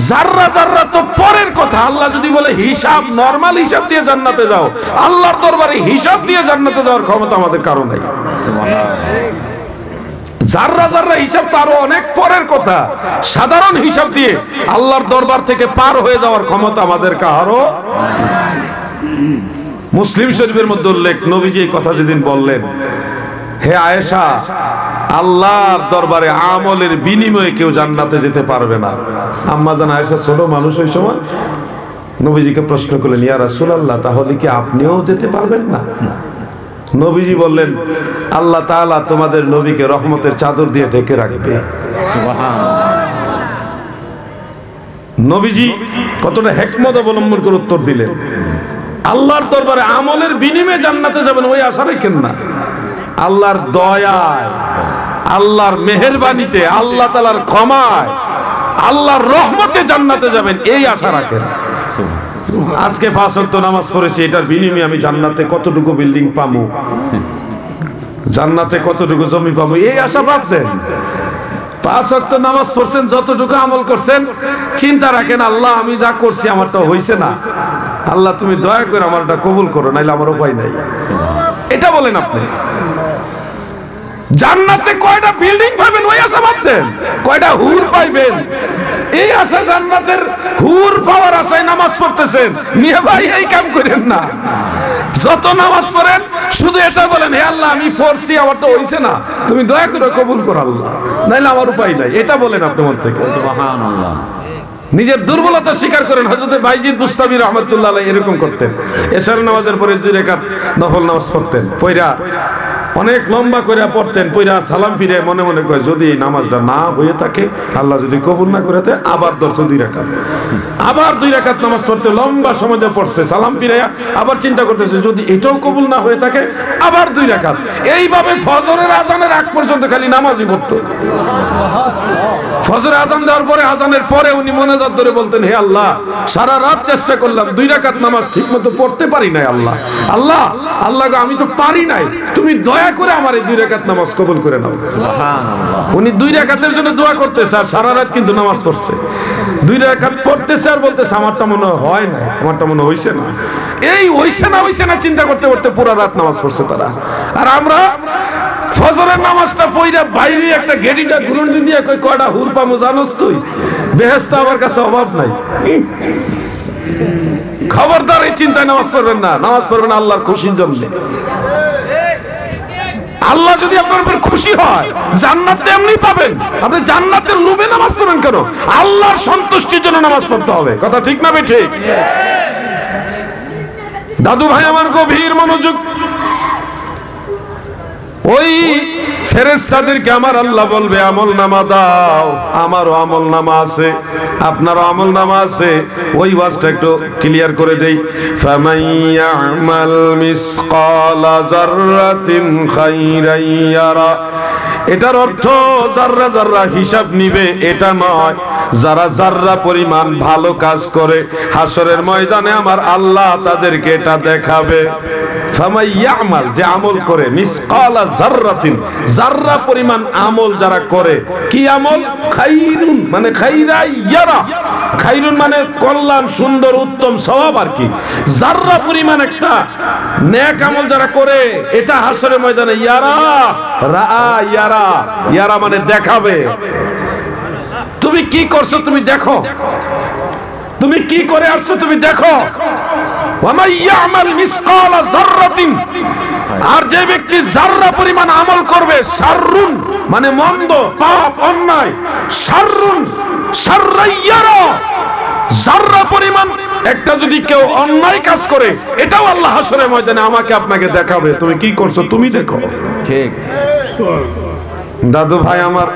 জাররা জাররা তো পরের কথা, আল্লাহ যদি বলে হিসাব, নরমাল হিসাব দিয়ে জান্নাতে যাও, আল্লাহর দরবারে হিসাব দিয়ে জান্নাতে যাওয়ার ক্ষমতা আমাদের কারো নাই। জাররা জাররা হিসাব তো আরো অনেক পরের কথা। সাধারণ হিসাব দিয়ে আল্লাহর দরবার থেকে পার হয়ে যাওয়ার ক্ষমতা আমাদের কারো। মুসলিম শরীফের মধ্যে উল্লেখ, নবীজি এই কথা যেদিন বললেন, হে আয়েশা, আল্লাহর দরবারে আমলের বিনিময়ে কেউ জান্নাতে যেতে পারবে না। আম্মা জান আয়েশা ছোট মানুষ ওই সময় নবীজিকে প্রশ্ন করলেন, ইয়া রাসূলুল্লাহ, তাহলে কি আপনিও যেতে পারবেন না? নবীজি বললেন, আল্লাহ তাআলা তোমাদের নবীকে রহমতের চাদর দিয়ে ঢেকে রাখবে। সুবহানাল্লাহ। নবীজি কতটা হিকমত অবলম্বন করে উত্তর দিলেন। আল্লাহর দরবারে আমলের বিনিময়ে জান্নাতে যাবেন ওই আশা রাখেন না, আল্লাহর দয়ায়, আল্লাহর মেহেরবানিতে, আল্লাহ তাআলার ক্ষমায়, আল্লাহর রহমতে জান্নাতে যাবেন এই আশা রাখেন। আজকে 5 ওয়াক্ত নামাজ পড়েছি, এটার বিনিময়ে আমি জান্নাতে কতটুকু বিল্ডিং পাবো, জান্নাতে কতটুকু জমি পাবো এই আশা ভাবছেন। 5 ওয়াক্ত নামাজ পড়ছেন, যতটুকু আমল করছেন চিন্তা রাখেন আল্লাহ আমি যা করছি আমারটা হইছে না, আল্লাহ তুমি দয়া করে আমারটা কবুল করো, নাইলে আমার উপায় নাই। এটা বলেন আপনি। জান্নাতে কয়টা বিল্ডিং পাবেন ওই আশা ভাবতেন, কয়টা হুর পাইবেন এই আশা, জান্নাতের হুর পাওয়ার আশায় নামাজ পড়তেছেন। মিয়া ভাই এই কাম করেন না, যত নামাজ পড়েন শুধু এটা বলেন হে আল্লাহ আমি পড়ছি আমার তো হইছে না, তুমি দয়া করে কবুল করো আল্লাহ, নাইলে আমার উপায় নাই। এটা বলেন আপনি মন থেকে। সুবহানাল্লাহ। নিজের দুর্বলতা স্বীকার করেন। হযরত বাইজিদ বুস্তামি রাহমাতুল্লাহ আলাইহি এরকম করতেন, এশার নামাজের পরে 2 রাকাত নফল নামাজ পড়তেন, পয়রা অনেক লম্বা করে পড়তেন, পয়রা সালাম ফিরে মনে মনে কয় যদি এই নামাজটা না হয়ে থাকে, আল্লাহ যদি কবুল না করে দেয়, আবার 2 রাকাত, আবার 2 রাকাত নামাজ পড়তে লম্বা সময় ধরে পড়ছে, সালাম ফিরে আবার চিন্তা করতেছে যদি এটাও কবুল না হয়ে থাকে, আবার 2 রাকাত। এইভাবে ফজরের আজানের আগ পর্যন্ত খালি নামাজই পড়তো। ফজরের আজান দেওয়ার পরে, আজানের পরে উনি মোনাজাত ধরে বলতেন হে আল্লাহ সারা রাত চেষ্টা করলাম 2 রাকাত নামাজ ঠিক মতো পড়তে পারি নাই, আল্লাহ আল্লাহ আল্লাহ গো আমি তো পারি নাই, তুমি দয়া করে আমার এই 2 রাকাত নামাজ কবুল করে নাও। সুবহানাল্লাহ। উনি 2 রাকাতের জন্য দোয়া করতেছে আর সারা রাত কিন্তু নামাজ পড়ছে, 2 রাকাত পড়তেছে আর বলতেছে আমারটা মনে হয় না, আমারটা মনে হইছে না। এই হইছে না চিন্তা করতে করতে পুরো রাত নামাজ পড়ছে তারা। আর আমরা ফজরের নামাজটা পড়া বাইরে একটা গেটিটা ঘুরন্ডি দিয়ে কই কয়টা হুর পামু জানোস তুই, বেহেশত আমার কাছে অভাব নাই। খবরদার এই চিন্তায় নামাজ পড়বেন না, নামাজ পড়বেন আল্লাহর খুশির জন্য। আল্লাহ যদি আপনার উপর খুশি হয় জান্নাত এমনি পাবেন। আপনি জান্নাতের লোভে নামাজ পড়বেন কেন? আল্লাহর সন্তুষ্টির জন্য নামাজ পড়তে হবে। কথা ঠিক না বে ঠিক? দাদু ভাই আমার গভীর মনোযোগ। ওই ফেরেশতাদেরকে আমার আল্লাহ বলবে আমল নামা দাও, আমারও আমল নামা আছে, আপনারও আমল নামা আছে। ওই ওয়াজটা একটু ক্লিয়ার করে দেই। ফামাইয়ামাল মিসকালা যাররাতিন খাইরান ইয়ারা, এটার অর্থ যাররা যাররা হিসাব নিবে এটা নয়, যারা যাররা পরিমাণ ভালো কাজ করে হাসরের ময়দানে আমার আল্লাহ তাদেরকে এটা দেখাবে। ফামাইয়ামাল যে আমল করে, মিসকালা যাররাতিন যাররা পরিমাণ আমল যারা করে, কি আমল? খাইরুন মানে খাইরা ইয়ারা, খাইরুন মানে কল্যাণ, সুন্দর, উত্তম সওয়াব আর কি। যাররা পরিমাণ একটা নেক আমল যারা করে এটা হাসরের ময়দানে ইয়ারা রা ইয়ারা, ইয়ারা মানে দেখাবে। তুমি কি করছো তুমি দেখো, তুমি কি করে আসছো তুমি দেখো। ওয়ামাইয়ামাল মিসকালা যাররাতিন, আর যে ব্যক্তি যাররা পরিমাণ আমল করবে, শাররুন মানে মন্দ, পাপ, অন্যায়, শাররুন শাররাইয়ারা, যাররা পরিমাণ একটা যদি কেউ অন্যায় কাজ করে এটাও আল্লাহ হাসরের ময়দানে আমাকে আপনাকে দেখাবে। তুমি কি করছো তুমি দেখো। ঠিক দাদু ভাই আমার,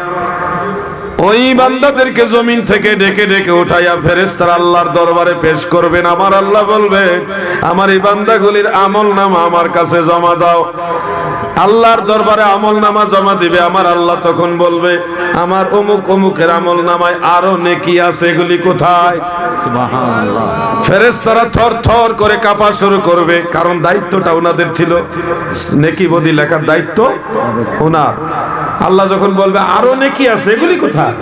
ওই বান্দাদেরকে জমিন থেকে ডেকে ডেকে উঠাইয়া ফেরেশতারা আল্লাহর দরবারে পেশ করবেন। আমার আল্লাহ বলবে আমার এই বান্দাগুলির আমল নামা আমার কাছে জমা দাও। আল্লাহর দরবারে আমল নামা জমা দিবে। আমার আল্লাহ তখন বলবে আমার অমুক অমুকের আমল নামায় আরো নেকি আছে, এগুলি কোথায়? সুবহানাল্লাহ। ফেরেশতারা থর থর করে কাঁপা শুরু করবে, কারণ দায়িত্বটা ওনাদের ছিল, নেকি বদি লেখার দায়িত্ব ওনার। আল্লাহ যখন বলবে আরো নেকি আছে, এগুলি কোথায়?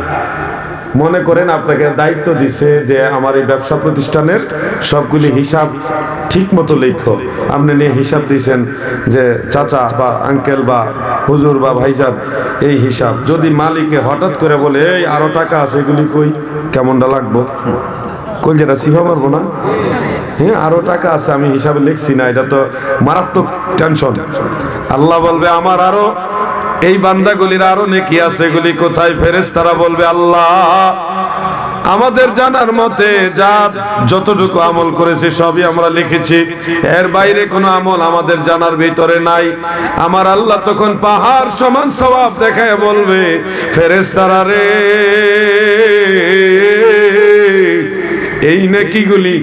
মনে করেন আপনাকে দায়িত্ব দিছে যে আমার এই ব্যবসা প্রতিষ্ঠানের সবগুলি হিসাব ঠিক মতো লেখো। আপনি নিয়ে হিসাব দিয়েছেন যে চাচা বা আঙ্কেল বা হুজুর বা ভাইজান এই হিসাব, যদি মালিকে হঠাৎ করে বলে এই আরো টাকা আছে, এগুলি কই, কেমনটা লাগবো? কোন যেটা সিফা মারবো না? হ্যাঁ আরো টাকা আছে, আমি হিসাবে লিখছি না, এটা তো মারাত্মক টেনশন। আল্লাহ বলবে আমার আরো এই বান্দাগুলির আরো নেকি আছে, এগুলি কোথায়? ফেরেশতারা বলবে আল্লাহ আমাদের জানার মতে যা যতটুকু আমল করেছে সবই আমরা লিখেছি, এর বাইরে কোনো আমল আমাদের জানার ভিতরে নাই। আমার আল্লাহ তখন পাহাড় সমান সওয়াব দেখায় বলবে ফেরেশতারা রে এই নেকিগুলি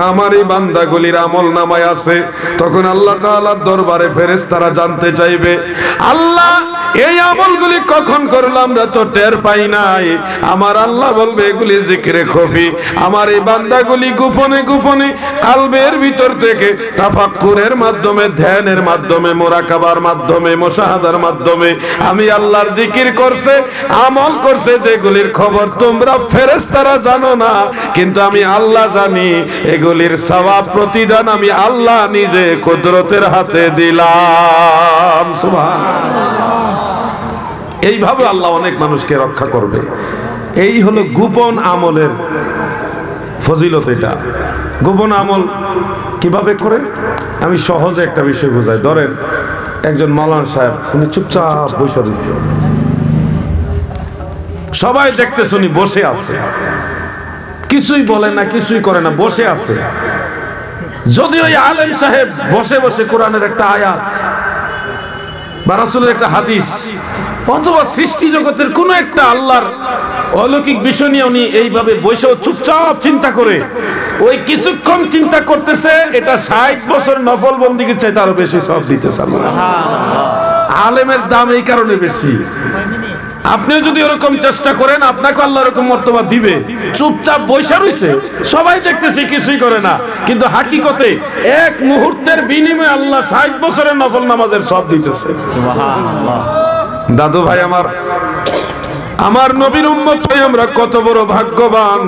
আমার এই বান্দাগুলির আমল নামায় আছে, তখন আল্লাহ তাআলার দরবারে ফেরেশতারা জানতে চাইবে, আল্লাহ এই আমলগুলি কখন করলাম আমরা তো টের পাই নাই। আমার আল্লাহ বলবে এগুলি জিকিরে খফি, আমার এই বান্দাগুলি গোপনে গোপনে কালবের ভিতর থেকে তাফাক্কুরের মাধ্যমে, ধ্যানের মাধ্যমে, মুরাকাবার মাধ্যমে, মুশাহাদার মাধ্যমে আমি আল্লাহর জিকির করছে, আমল করছে, যেগুলির খবর তোমরা ফেরেশতারা জানো না, কিন্তু আমি আল্লাহ জানি। এগুলির সওয়াব প্রতিদান আমি আল্লাহ নিজে কুদরতের হাতে দিলাম। সুবহানাল্লাহ। এইভাবে আল্লাহ অনেক মানুষকে রক্ষা করবে। এই হলো গোপন আমলের ফজিলত। এটা গোপন আমল কিভাবে করে আমি সহজে একটা বিষয় বোঝাই। ধরেন একজন মাওলানা সাহেব, উনি চুপচাপ বসে রয়েছে, সবাই দেখতে শুনি বসে আছে, কিছুই বলে না, কিছুই করে না, বসে আছে। যদি ওই আলেম সাহেব বসে বসে কোরআনের একটা আয়াত বা রাসূলের একটা হাদিস অথবা সৃষ্টি জগতের কোন একটা আল্লাহর অলৌকিক বিষয় নিয়ে উনি এইভাবে বসেও চুপচাপ চিন্তা করে, ওই কিছুক্ষণ চিন্তা করতেছে, এটা 60 বছর নফল বন্দিগির চাইতে আরো বেশি সব দিতেছে। আলেমের দাম এই কারণে বেশি। আপনিও যদি এরকম চেষ্টা করেন, আপনাকে আল্লাহ এরকম মর্তবা দিবে। চুপচাপ বৈশা রইছে, সবাই দেখতেছে, কিছুই করে না, কিন্তু হাকিকতে এক মুহূর্তের বিনিময়ে আল্লাহ 60 বছরের নফল নামাজের সব দিতেছে। সুবহানাল্লাহ। দাদু ভাই আমার নবীর উম্মত হয়ে আমরা কত বড় ভাগ্যবান।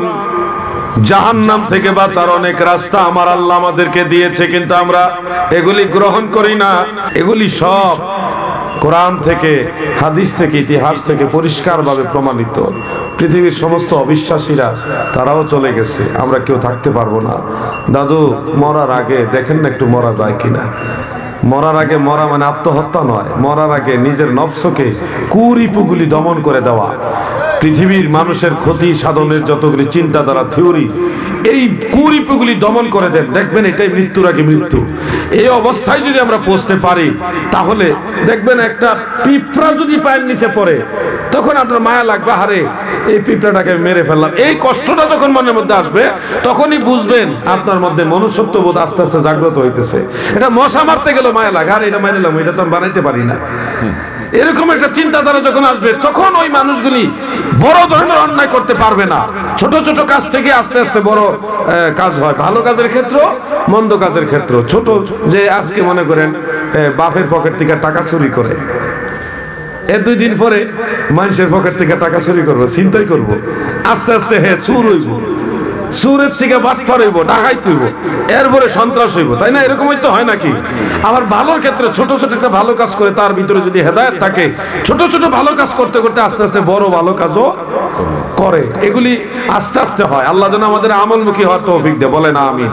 জাহান্নাম থেকে বাঁচার অনেক রাস্তা আমার আল্লাহ আমাদেরকে দিয়েছে, কিন্তু আমরা এগুলি গ্রহণ করি না। এগুলি সব কোরআন থেকে, হাদিস থেকে, ইতিহাস থেকে পরিষ্কারভাবে প্রমাণিত। পৃথিবীর সমস্ত অবিশ্বাসীরা তারাও চলে গেছে, আমরা কেউ থাকতে পারবো না। দাদু মরার আগে দেখেন না একটু মরা যায় কিনা। মরার আগে মরা মানে আত্মহত্যা নয়, মরার আগে নিজের নফসকে কুরিপুগুলি দমন করে দেওয়া। পৃথিবীর মানুষের ক্ষতি সাধনের যতগুলি চিন্তাধারা, থিওরি, এই কুরিপুগুলি দমন করে দেন, দেখবেন এটাই মৃত্যুর আগে মৃত্যু। এই অবস্থায় যদি আমরা পৌঁছতে পারি, তাহলে দেখবেন একটা পিঁপড়া যদি পায়ের নিচে পড়ে, তখন আপনার মায়া লাগবে, হারে এই পিঁপড়াটাকে মেরে ফেললাম। এই কষ্টটা যখন মনের মধ্যে আসবে, তখনই বুঝবেন আপনার মধ্যে মনুষ্যত্ববোধ আস্তে আস্তে জাগ্রত হইতেছে। এটা মশা মারতে গেল মায়া লাগে, আর এটা মারলাম, এটা তো আমি বানাইতে পারি না। এরকম একটা চিন্তাধারা যখন আসবে, তখন ওই মানুষগুলি বড় ধরনের অন্যায় করতে পারবে না। ছোট ছোট কাজ থেকে আস্তে আস্তে বড় কাজ হয়, ভালো কাজের ক্ষেত্র, মন্দ কাজের ক্ষেত্র। ছোট যে আজকে মনে করেন বাপের পকেট থেকে টাকা চুরি করে, এর 2 দিন পরে মানুষের পকেট থেকে টাকা চুরি করবো, চিন্তাই করবো, আস্তে আস্তে হ্যাঁ চুর হইব, চুরের থেকে বাটপার হইব, ডাকাইত হইব, এরপরে সন্ত্রাস হইব, তাই না? এরকমই তো হয় নাকি? আবার ভালোর ক্ষেত্রে ছোট ছোট একটা ভালো কাজ করে, তার ভিতরে যদি হেদায়েত থাকে, ছোট ছোট ভালো কাজ করতে করতে আস্তে আস্তে বড় ভালো কাজও করে। এগুলি আস্তে আস্তে হয়। আল্লাহ যেন আমাদের আমলমুখী হওয়ার তৌফিক দেয়। বলেন আমিন,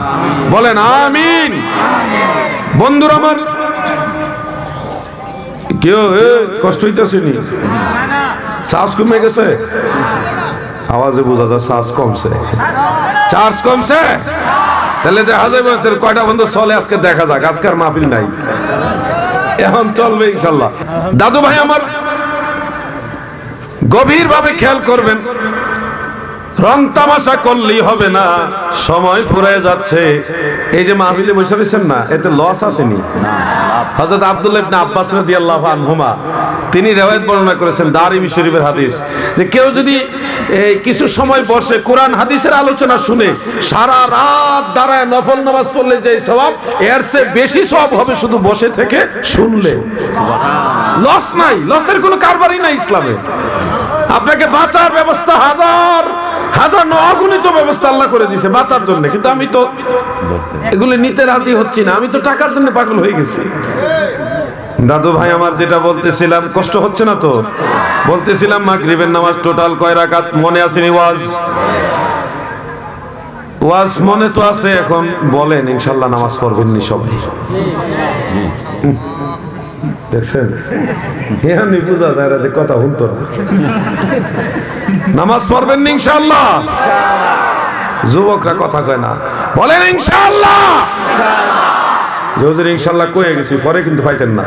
বলেন আমিন। বন্ধুরা আমার, কেউ কষ্ট হইতেছে নি? শ্বাস কমে গেছে? আওয়াজে বোঝা যায় শ্বাস কমছে, চার্জ কমছে। তাহলে দেখা যাবে কয়টা বন্ধু চলে, আজকে দেখা যাক। আজকের মাহফিল নাই, এখন চলবে ইনশাল্লাহ। দাদু ভাই আমার, গভীর ভাবে খেয়াল করবেন, রং তামাশা করলেই হবে না, সময় ফুরায় যাচ্ছে। এই যে মাহফিলে বসে রয়েছেন না, এতে লস আসেনি। হযরত আব্দুল্লাহ ইবনে আব্বাস রাদিয়াল্লাহু আনহুমা তিনি রিওয়ায়াত বর্ণনা করেছেন, দারিমি শরীফের হাদিস, যে কেউ যদি কিছু সময় বসে কোরআন হাদিসের আলোচনা শুনে সারা রাত দাঁড়ায় নফল নামাজ পড়লে যে সওয়াব, এর চেয়ে বেশি সওয়াব হবে শুধু বসে থেকে শুনলে। লস নাই, লসের কোনো কারবারই নাই ইসলামে। আপনাকে বাঁচার ব্যবস্থা হাজার হাজার অগণিত ব্যবস্থা আল্লাহ করে দিয়েছে বাঁচার জন্য, কিন্তু আমি তো এগুলো নিতে রাজি হচ্ছি না। আমি তো টাকার জন্য পাগল হয়ে গেছি। দাদু ভাই আমার, যেটা বলতেছিলাম, কষ্ট হচ্ছে না তো? বলতেছিলাম মাগরিবের নামাজ টোটাল কয় রাকাত মনে আসেনি? ওয়াজ মনে তো আছে। এখন বলেন ইনশাআল্লাহ নামাজ পড়বেন নি সবাই? দেখছেন, এখানে বোঝা যায় যে কথা শুনতো না। নামাজ পড়বেন নি ইনশাআল্লাহ? যুবকরা কথা কয় না, বলেন ইনশাআল্লাহ। হুজুর ইনশাআল্লাহ কয়ে গেছি, পরে কিন্তু পাইতেন না।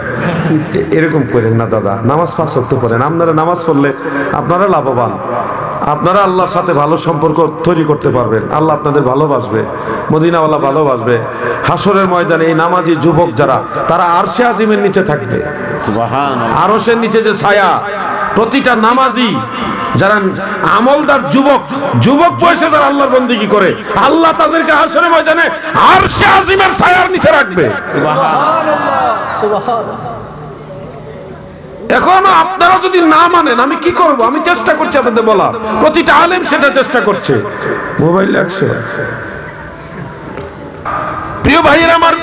এরকম করেন না দাদা, নামাজ 5 ওয়াক্ত পড়েন। আপনারা নামাজ পড়লে আপনারা লাভবান। আপনারা আল্লাহর সাথে ভালো সম্পর্ক তৈরি করতে পারবেন, আল্লাহ আপনাদের ভালোবাসবে, মদিনাওয়ালা ভালোবাসবে। হাসরের ময়দানে এই নামাজি যুবক যারা, তারা আরশে আজিমের নিচে থাকবে, সুবহানাল্লাহ। আরশের নিচে যে ছায়া, প্রতিটা নামাজি যারা আমলদার যুবক বয়সে যারা আল্লাহর বন্দেগী করে, আল্লাহ তাদেরকে হাসরের ময়দানে আরশে আজিমের ছায়ার নিচে রাখবে, সুবহানাল্লাহ, সুবহানাল্লাহ। এখন আপনারা যদি না মানেন আমি কি করব? আমি চেষ্টা করছি আপনাদের বলা, প্রতিটা আলেম সেটা চেষ্টা করছে। মোবাইল লাগছে। প্রিয় ভাইয়েরা আমার,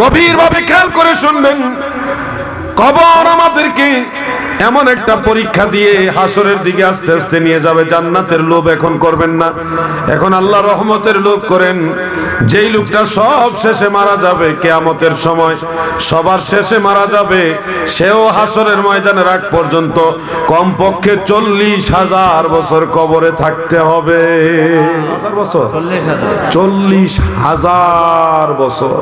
গভীরভাবে খেয়াল করে শুনবেন, কবর আমাদেরকে এমন একটা পরীক্ষা দিয়ে হাসরের দিকে আস্তে আস্তে নিয়ে যাবে। জান্নাতের লোভ এখন করবেন না, এখন আল্লাহ রহমতের লোভ করেন। যেই লোকটা সব শেষে মারা যাবে, কিয়ামতের সময় সবার শেষে মারা যাবে, সেও হাসরের ময়দানের আগ পর্যন্ত কমপক্ষে 40,000 বছর কবরে থাকতে হবে। 40,000 বছর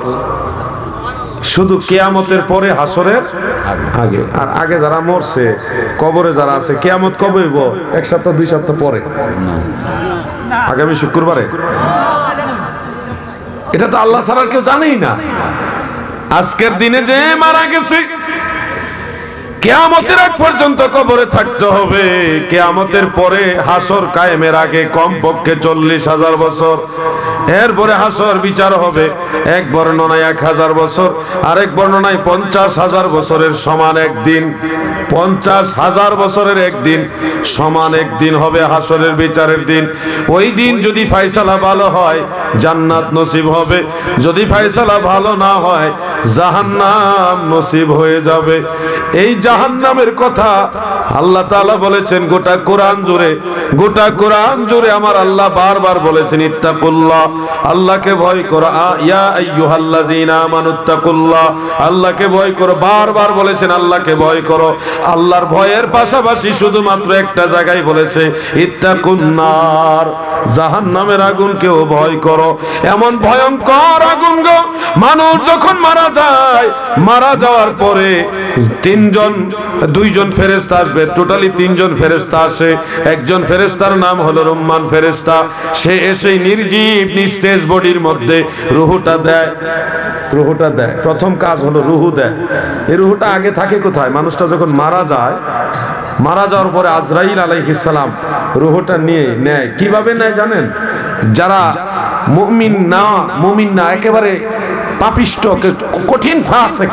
শুধু কিয়ামতের পরে, হাসরের আগে। আর আগে যারা মরছে, কবরে যারা আছে, কিয়ামত কবে হইব? 1 সপ্তাহ 2 সপ্তাহ পরে, আগামী শুক্রবারে। এটা তো আল্লাহ ছাড়া কেউ জানেই না। আজকের দিনে যে মারা গেছে, কিয়ামতের আগ পর্যন্ত কবরে থাকতে হবে। কিয়ামতের পরে হাসর কায়েমের আগে কমপক্ষে 40,000 বছর। এরপরে হাসর বিচার হবে। এক বর্ণনায় 1,000 বছর, আরেক বর্ণনায় 50,000 বছরের সমান একদিন। 50,000 বছরের একদিন সমান একদিন হবে হাসরের বিচারের দিন। ওই দিন যদি ফয়সালা ভালো হয়, জান্নাত নসিব হবে। যদি ফয়সালা ভালো না হয়, জাহান্নাম নসিব হয়ে যাবে। এই জাহান্নামের কথা আল্লাহ তাআলা বলেছেন গোটা কোরআন জুড়ে আমার আল্লাহ বারবার বলেছেন, ইত্তাকুল্লাহ, আল্লাহকে ভয় করো। ইয়া আইয়ুহাল্লাযীনা আমানুত্তাকুল্লাহ, আল্লাহকে ভয় করো। বারবার বলেছেন আল্লাহকে ভয় করো। আল্লাহর ভয়ের পাশাপাশি শুধুমাত্র একটা জায়গায় বলেছে, ইত্তাকুন্নার, জাহান্নামের আগুনকেও ভয় করো। এমন ভয়ঙ্কর আগুন গো, মানুষ যখন মারা যায়, মারা যাওয়ার পরে 2জন ফেরেশতা আসবে। টোটালি 3জন ফেরেশতা আসে। একজন ফেরেশতার নাম হলো রুম্মান ফেরেশতা। সে এসে নির্জীব নিস্তেজ বডির মধ্যে রুহুটা দেয়। প্রথম কাজ হলো রুহু দেয়। এই রুহুটা আগে থাকে কোথায়? মানুষটা যখন মারা যায়, মারা যাওয়ার পরে আজরাইল আলাইহিস সালাম রুহুটা নিয়ে নেয়। কিভাবে নেয় জানেন? যারা মুমিন না, একেবারে পাপিষ্ট, কঠিন ফাসিক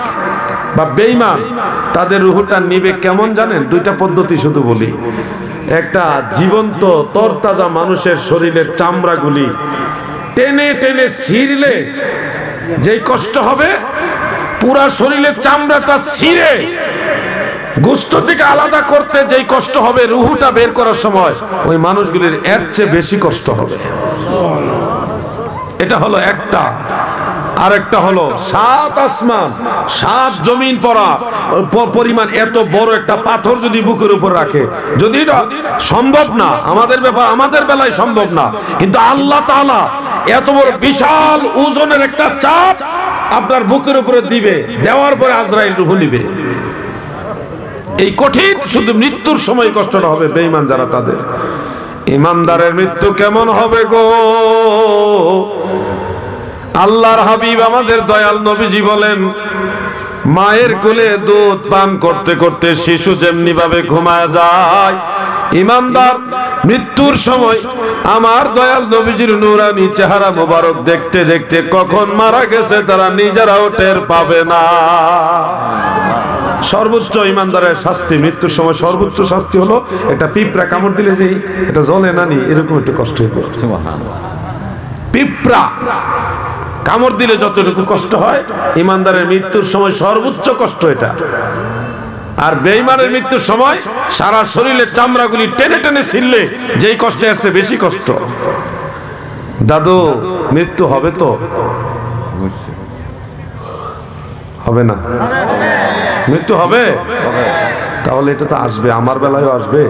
বা বেঈমান, তাদের রুহুটা নিবে কেমন জানেন? 2টা পদ্ধতি শুধু বলি। একটা, জীবন্ত তরতাজা মানুষের শরীরের চামড়াগুলি টেনে টেনে ছিঁড়লে যেই কষ্ট হবে, পুরা শরীরের চামড়াটা ছিঁড়ে গোশত থেকে আলাদা করতে যেই কষ্ট হবে, রুহুটা বের করার সময় ওই মানুষগুলির এর চেয়ে বেশি কষ্ট হবে। এটা হলো একটা। আরেকটা হলো 7 আসমান 7 জমিন পরিমাণ এত বড় একটা পাথর যদি বুকের উপর রাখে, যদি এটা সম্ভব না, আমাদের বেলায় সম্ভব না, কিন্তু আল্লাহ তাআলা এত বড় বিশাল ওজনের একটা চাপ আপনার বুকের উপরে দিবে। দেওয়ার পরে আজরাইল রূহ নিবে। এই কঠিন, শুধু মৃত্যুর সময় কষ্টটা হবে বেঈমান যারা, তাদের। ইমানদারের মৃত্যু কেমন হবে গো? আল্লাহর হাবিব আমাদের দয়াল নবীজি বলেন, মায়ের কোলে দুধ পান করতে করতে শিশু যেমনি ভাবে ঘুমায় যায়, ইমানদার মৃত্যুর সময় আমার দয়াল নবীজির নূরানি চেহারা মোবারক দেখতে দেখতে কখন মারা গেছে তারা নিজেরাও টের পাবে না। সর্বোচ্চ ইমানদারের শাস্তি মৃত্যুর সময়, সর্বোচ্চ শাস্তি হলো একটা পিঁপড়া কামড় দিলে যে এটা জ্বলে না, এরকম একটা কষ্ট হবে। পিঁপড়া কামড় দিলে যতটুকু কষ্ট হয়, ইমানদারের মৃত্যুর সময় সর্বোচ্চ কষ্ট এটা। আর বেঈমানের মৃত্যুর সময় সারা শরীরের চামড়াগুলি টেনে টেনে ছিঁড়লে যেই কষ্ট আছে বেশি কষ্ট। দাদু, মৃত্যু হবে তো? হবে না? মৃত্যু হবে? তাহলে এটা তো আসবে, আমার বেলায়ও আসবে,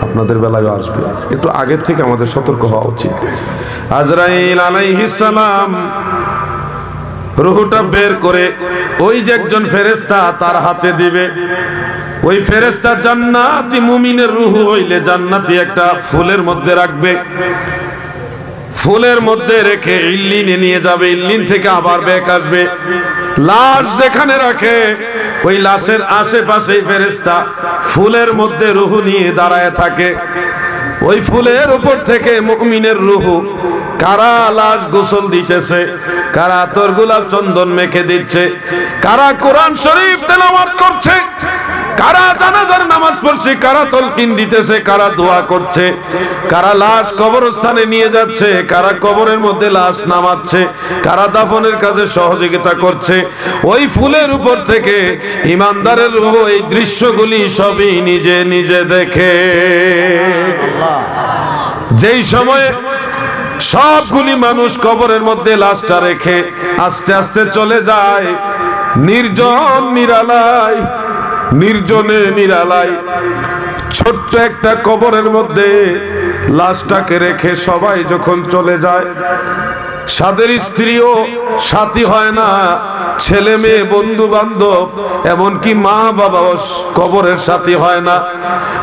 আপনাদের বেলায়ও আসবে। একটু আগের থেকে আমাদের সতর্ক হওয়া উচিত। আজরাইল আলাইহিস সালাম রুহুটা বের করে ওই যে একজন ফেরেশতা তার হাতে দিবে। ওই ফেরেশতা জান্নাতি মুমিনের রুহু হইলে জান্নাতি একটা ফুলের মধ্যে রাখবে, ফুলের মধ্যে রেখে ইল্লিনে নিয়ে যাবে, ইল্লিন থেকে আবার ব্যাক আসবে। লাশ যেখানে রাখে ওই লাশের আশেপাশে ফেরেশতা ফুলের মধ্যে রুহু নিয়ে দাঁড়ায় থাকে। ওই ফুলের উপর থেকে মুমিনের রুহু, কারা লাশ গোসল দিতেছে, কারা আতর গোলাপ চন্দন মেখে দিচ্ছে, কারা কোরআন শরীফ তেলাওয়াত করছে, কারা জানাজার নামাজ পড়ছে, কারা তলকিন দিতেছে, কারা দোয়া করছে, কারা লাশ কবরস্থানে নিয়ে যাচ্ছে, কারা কবরের মধ্যে লাশ নামাচ্ছে, কারা দাফনের কাজে সহযোগিতা করছে। ওই ফুলের উপর থেকে ইমানদারের রূহ এই দৃশ্যগুলি সবই নিজে নিজে দেখে। যেই সময়ে সবগুলি মানুষ কবরের মধ্যে লাশটা রেখে আস্তে আস্তে চলে যায় নির্জন নিরালায়, নির্জনে নিরালায় ছোট্ট একটা কবরের মধ্যে লাশটাকে রেখে সবাই যখন চলে যায়, সাদের স্ত্রীও সাথী হয় না, ছেলে মেয়ে বন্ধু বান্ধব এমনকি মা বাবাও কবরের সাথী হয় না।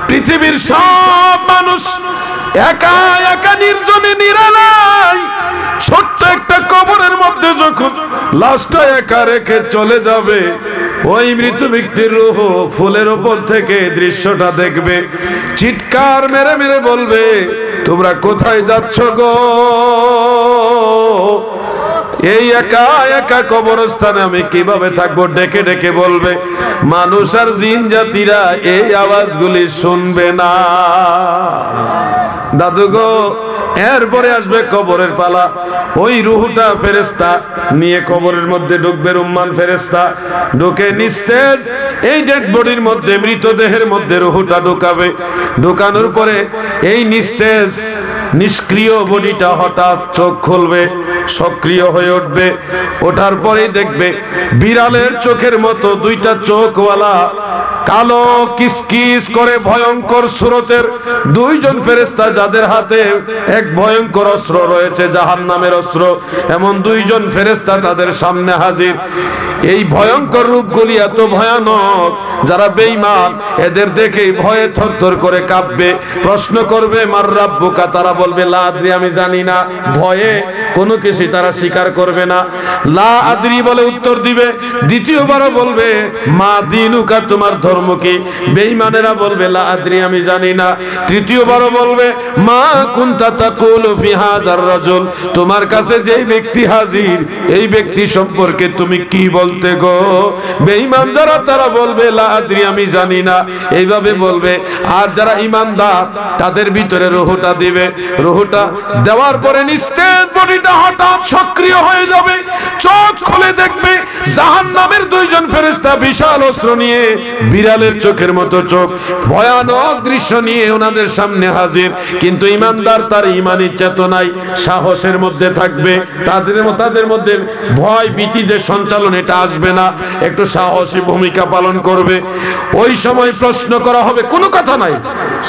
পৃথিবীর সব মানুষ একা একা নির্জনে নিরালায় ছোট্ট একটা কবরের মধ্যে যখন লাশটা একা রেখে চলে যাবে, ওই মৃত ব্যক্তির রূহ ফুলের উপর থেকে দৃশ্যটা দেখবে, চিৎকার মেরে মেরে বলবে, তোমরা কোথায় যাচ্ছ গো? এই একা একা কবরস্থানে আমি কিভাবে থাকবো? ডেকে ডেকে বলবে। মানুষ আর জিন জাতিরা এই আওয়াজগুলি শুনবে না। দাদু গো, এরপরে আসবে কবরের পালা। ওই রুহুটা ফেরেশতা নিয়ে কবরের মধ্যে ঢুকবে, রুম্মান ফেরেশতা ঢুকে নিস্তেজ এই ডেড বডির মধ্যে, মৃতদেহের মধ্যে রুহুটা ঢুকাবে। ঢুকানোর পরে এই নিস্তেজ নিষ্ক্রিয় বডিটা হঠাৎ চোখ খুলবে, সক্রিয় হয়ে উঠবে। ওঠার পরেই দেখবে বিড়ালের চোখের মতো দুইটা চোখওয়ালা কালো কিসকিস করে ভয়ঙ্কর সুরতের দুইজন ফেরেশতা, যাদের হাতে এক ভয়ঙ্কর অস্ত্র রয়েছে, জাহান্নামের অস্ত্র, এমন দুইজন ফেরেশতা তাদের সামনে হাজির। এই ভয়ঙ্কর রূপগুলি এত ভয়ানক, যারা বেঈমান এদের দেখেই ভয়ে থরথর করে কাঁপবে। প্রশ্ন করবে, মার রাব্বুকা? তারা বলবে লা আদরি, আমি জানি না। ভয়ে কোনো কিছু তারা স্বীকার করবে না, লা আদরি বলে উত্তর দিবে। দ্বিতীয়বারও বলবে, মা দিনুকা? তোমার ধর্ম কি? বেঈমানেরা বলবে লা আদরি, আমি জানি না। তৃতীয়বারও বলবে, মা কুনতা তাকুলু ফি হাযার রাজুল? তোমার কাছে যেই ব্যক্তি হাজির, এই ব্যক্তি সম্পর্কে তুমি কি বলতে গো? বেঈমান যারা তারা বলবে লা আদরি, আমি জানি না, এইভাবে বলবে। আর যারা ঈমানদার তাদের ভিতরে রূহটা দিবে। রূহটা দেওয়ার পরে নিস্তেজ বডিটা হঠাৎ সক্রিয় হয়ে যাবে। চোখ খুলে দেখবে জাহান্নামের দুইজন ফেরেশতা বিশাল অস্ত্র নিয়ে, বিড়ালের চোখের মতো চোখ, ভয়ানক দৃশ্য নিয়ে ওনাদের সামনে হাজির। কিন্তু ঈমানদার তার ঈমানি চেতনায় সাহসের মধ্যে থাকবে, তাদের মধ্যে ভয় ভীতিদের সঞ্চালন এটা আসবে না, একটু সাহসী ভূমিকা পালন করবে। ওই সময় প্রশ্ন করা হবে, কোনো কথা নাই,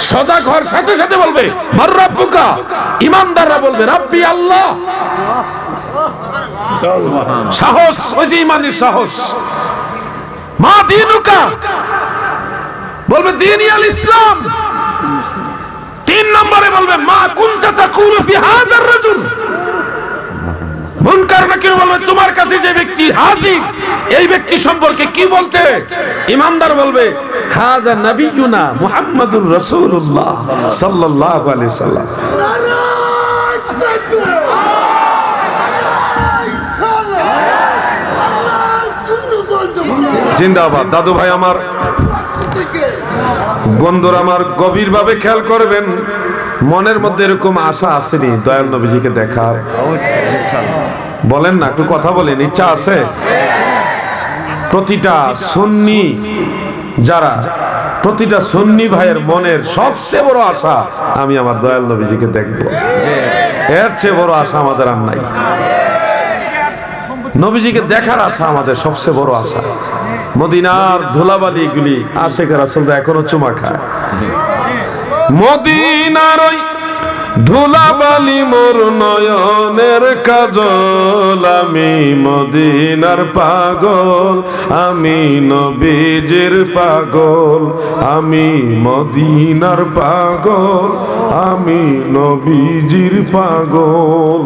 সজাগ হওয়ার সাথে সাথে বলবে মার রাব্বুকা? ঈমানদাররা বলবে রাব্বি আল্লাহ। সাহস, ওই যে ঈমানের সাহস। মা দিনুকা? বলবে দীনি আল ইসলাম। তিন নম্বরে বলবে মা কুনতা তাকুলু ফি হাযার রাজুল? মুনকার নাকির বলবে তোমার কাছে যে ব্যক্তি হাজির, এই ব্যক্তি সম্পর্কে কি বলতে? ঈমানদার বলবে হাযা নবিয়ুনা মুহাম্মাদুর রাসূলুল্লাহ সাল্লাল্লাহু আলাইহি সাল্লাম। জিন্দাবাদ। দাদু ভাই আমার, বন্ধুরা আমার, গভীর ভাবে খেয়াল করবেন, মনের মধ্যে এরকম আশা আসেনি দয়াল নবীজিকে দেখার? বলেন না, একটু কথা বলেন, ইচ্ছা আছে? প্রতিটা সুন্নি, যারা প্রতিটা সুন্নি ভাইয়ের মনের সবচেয়ে বড় আশা, আমি আমার দয়াল নবীজিকে দেখবো। এর চেয়ে বড় আশা আমাদের আর নাই। নবীজিকে দেখার আশা আমাদের সবচেয়ে বড় আশা। মদিনার ধুলাবালি গুলি আশেখ রাসূলরা এখনো চুমা খায়। মদিনার ওই ধুলাবালি মোর নয়নের কাজল, আমি মদিনার পাগল, আমি নবীজির পাগল, আমি মদিনার পাগল, আমি নবীজির পাগল।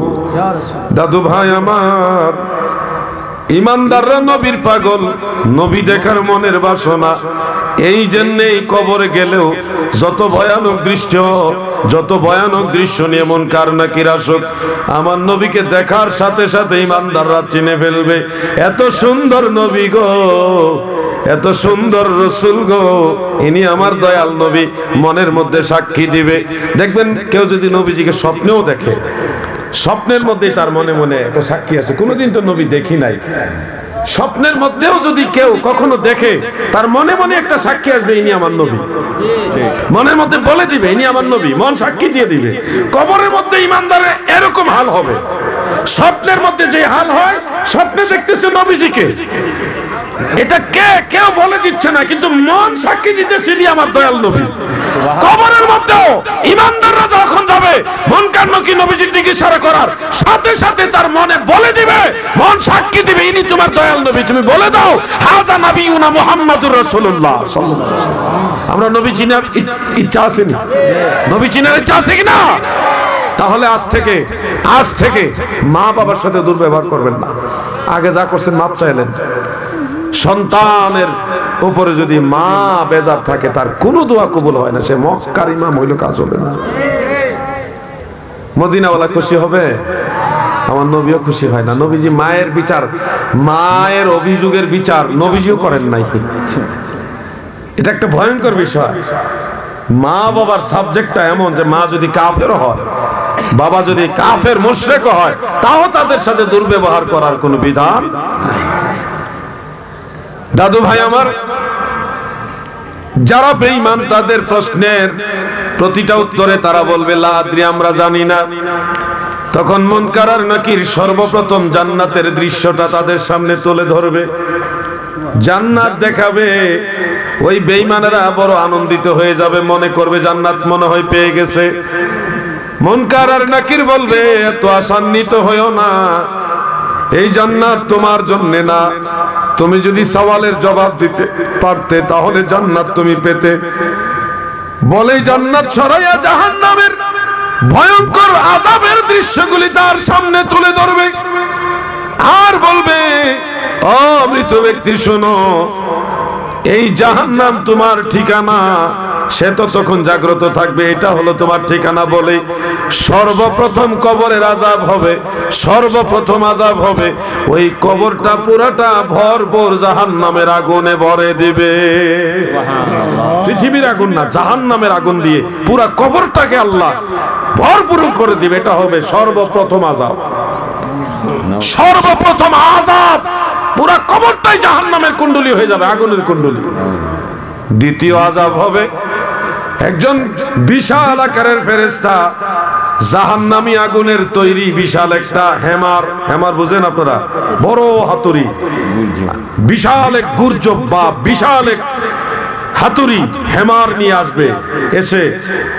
দাদু ভাই আমার, ইমানদাররা নবীর পাগল, নবী দেখার মনের বাসনা। এই জন্যেই কবরে গেলেও যত ভয়ানক দৃশ্য নিয়ে মুনকার নাকির আসুক, আমার নবীকে দেখার সাথে সাথে ইমানদাররা চিনে ফেলবে। এত সুন্দর নবী গো, এত সুন্দর রসুল গো, ইনি আমার দয়াল নবী, মনের মধ্যে সাক্ষী দিবে। দেখবেন কেউ যদি নবীজিকে স্বপ্নেও দেখে, স্বপ্নের মধ্যে তার মনে মনে একটা সাক্ষী আছে, কোনোদিন তো নবী দেখি নাই, স্বপ্নের মধ্যেও যদি কেউ কখনো দেখে, তার মনে মনে একটা সাক্ষী আসবে, ইনি আমার নবী। মনের মধ্যে বলে দিবে ইনি আমার নবী, মন সাক্ষী দিয়ে দিবে। কবরের মধ্যে ইমানদারের এরকম হাল হবে। স্বপ্নের মধ্যে যে হাল হয়, স্বপ্নে দেখতেছে নবীজিকে, এটা কেউ বলে দিচ্ছে না, কিন্তু মন সাক্ষী দিতেছে ইনি আমার দয়াল নবী। কবরের মধ্যেও ইমানদাররা যখন যাবে, মুনকার নাকির নবীজির দিকে ইশারা করার সাথে সাথে তার মনে বলে দিবে, মন সাক্ষী দিবে, ইনি তোমার দয়াল নবী। তুমি বলে দাও, হাযা নবিয়ুনা মুহাম্মাদুর রাসূলুল্লাহ সাল্লাল্লাহু আলাইহি ওয়াসাল্লাম। আমরা নবী চিনার ইচ্ছা আছে না? নবী চিনার ইচ্ছা আছে কিনা? তাহলে আজ থেকে মা বাবার সাথে দুর্ব্যবহার করবেন না। আগে যা করছেন মাপ চাইলেন। সন্তানের উপরে যদি মা বেজার থাকে, তার কোনো দোয়া কবুল হয় না, সে মক্কার ইমাম হইল কাজ হবে না। মদিনাওয়ালা খুশি হবে, আমার নবীও খুশি হয় না। নবীজি মায়ের বিচার, মায়ের অভিযোগের বিচার নবীজিও করেন নাই। এটা একটা ভয়ঙ্কর বিষয়। মা বাবার সাবজেক্টটা এমন যে মা যদি কাফের হয়, বাবা যদি কাফের মুশরিক হয়, তাও তাদের সাথে দুর্ব্যবহার করার কোনো বিধান নাই। দাদু ভাই আমার, যারা বেঈমান তাদের প্রশ্নের প্রতিটা উত্তরে তারা বলবে লা আদ্রি, আমরা জানি না। তখন মুনকার আর নাকির সর্বপ্রথম জান্নাতের দৃশ্যটা তাদের সামনে তুলে ধরবে, জান্নাত দেখাবে। ওই বেঈমানেরা বড় আনন্দিত হয়ে যাবে, মনে করবে জান্নাত মনে হয় পেয়ে গেছে। মুনকার আর নাকির বলবে, এত আশান্বিত হইও না, এই জান্নাত তোমার জন্য না। তুমি যদি সওয়ালের জবাব দিতে পারতে, তাহলে জান্নাত তুমি পেতে। বলেই জান্নাত সরাইয়া জাহান্নামের ভয়ঙ্কর আযাবের দৃশ্যগুলি তার সামনে তুলে ধরবে, আর বলবে, ও মৃত ব্যক্তি শোনো, এই জাহান্নাম তোমার ঠিকানা। সে তো তখন জাগ্রত থাকবে, এটা হলো তোমার ঠিকানা বলে সর্বপ্রথম কবরের আযাব হবে। সর্বপ্রথম আযাব হবে ওই কবরটা পুরাটা ভরপুর জাহান্নামের আগুনে ভরে দিবে। পৃথিবীর আগুন না, জাহান্নামের আগুন দিয়ে পুরা কবরটাকে আল্লাহ ভরপুর করে দিবে। এটা হবে সর্বপ্রথম আযাব। সর্বপ্রথম আযাব, পুরা কবরটাই জাহান্নামের কুণ্ডলী হয়ে যাবে, আগুনের কুণ্ডলী। দ্বিতীয় আযাব হবে একজন বিশাল আকারের ফেরেশতা, জাহান্নামী আগুনের তৈরি বিশাল একটা হেমার বুঝেন আপনারা, বড় হাতুড়ি, বিশাল এক গুর্জব বা বিশাল এক হাতুড়ি হেমার নিয়ে আসবে। এসে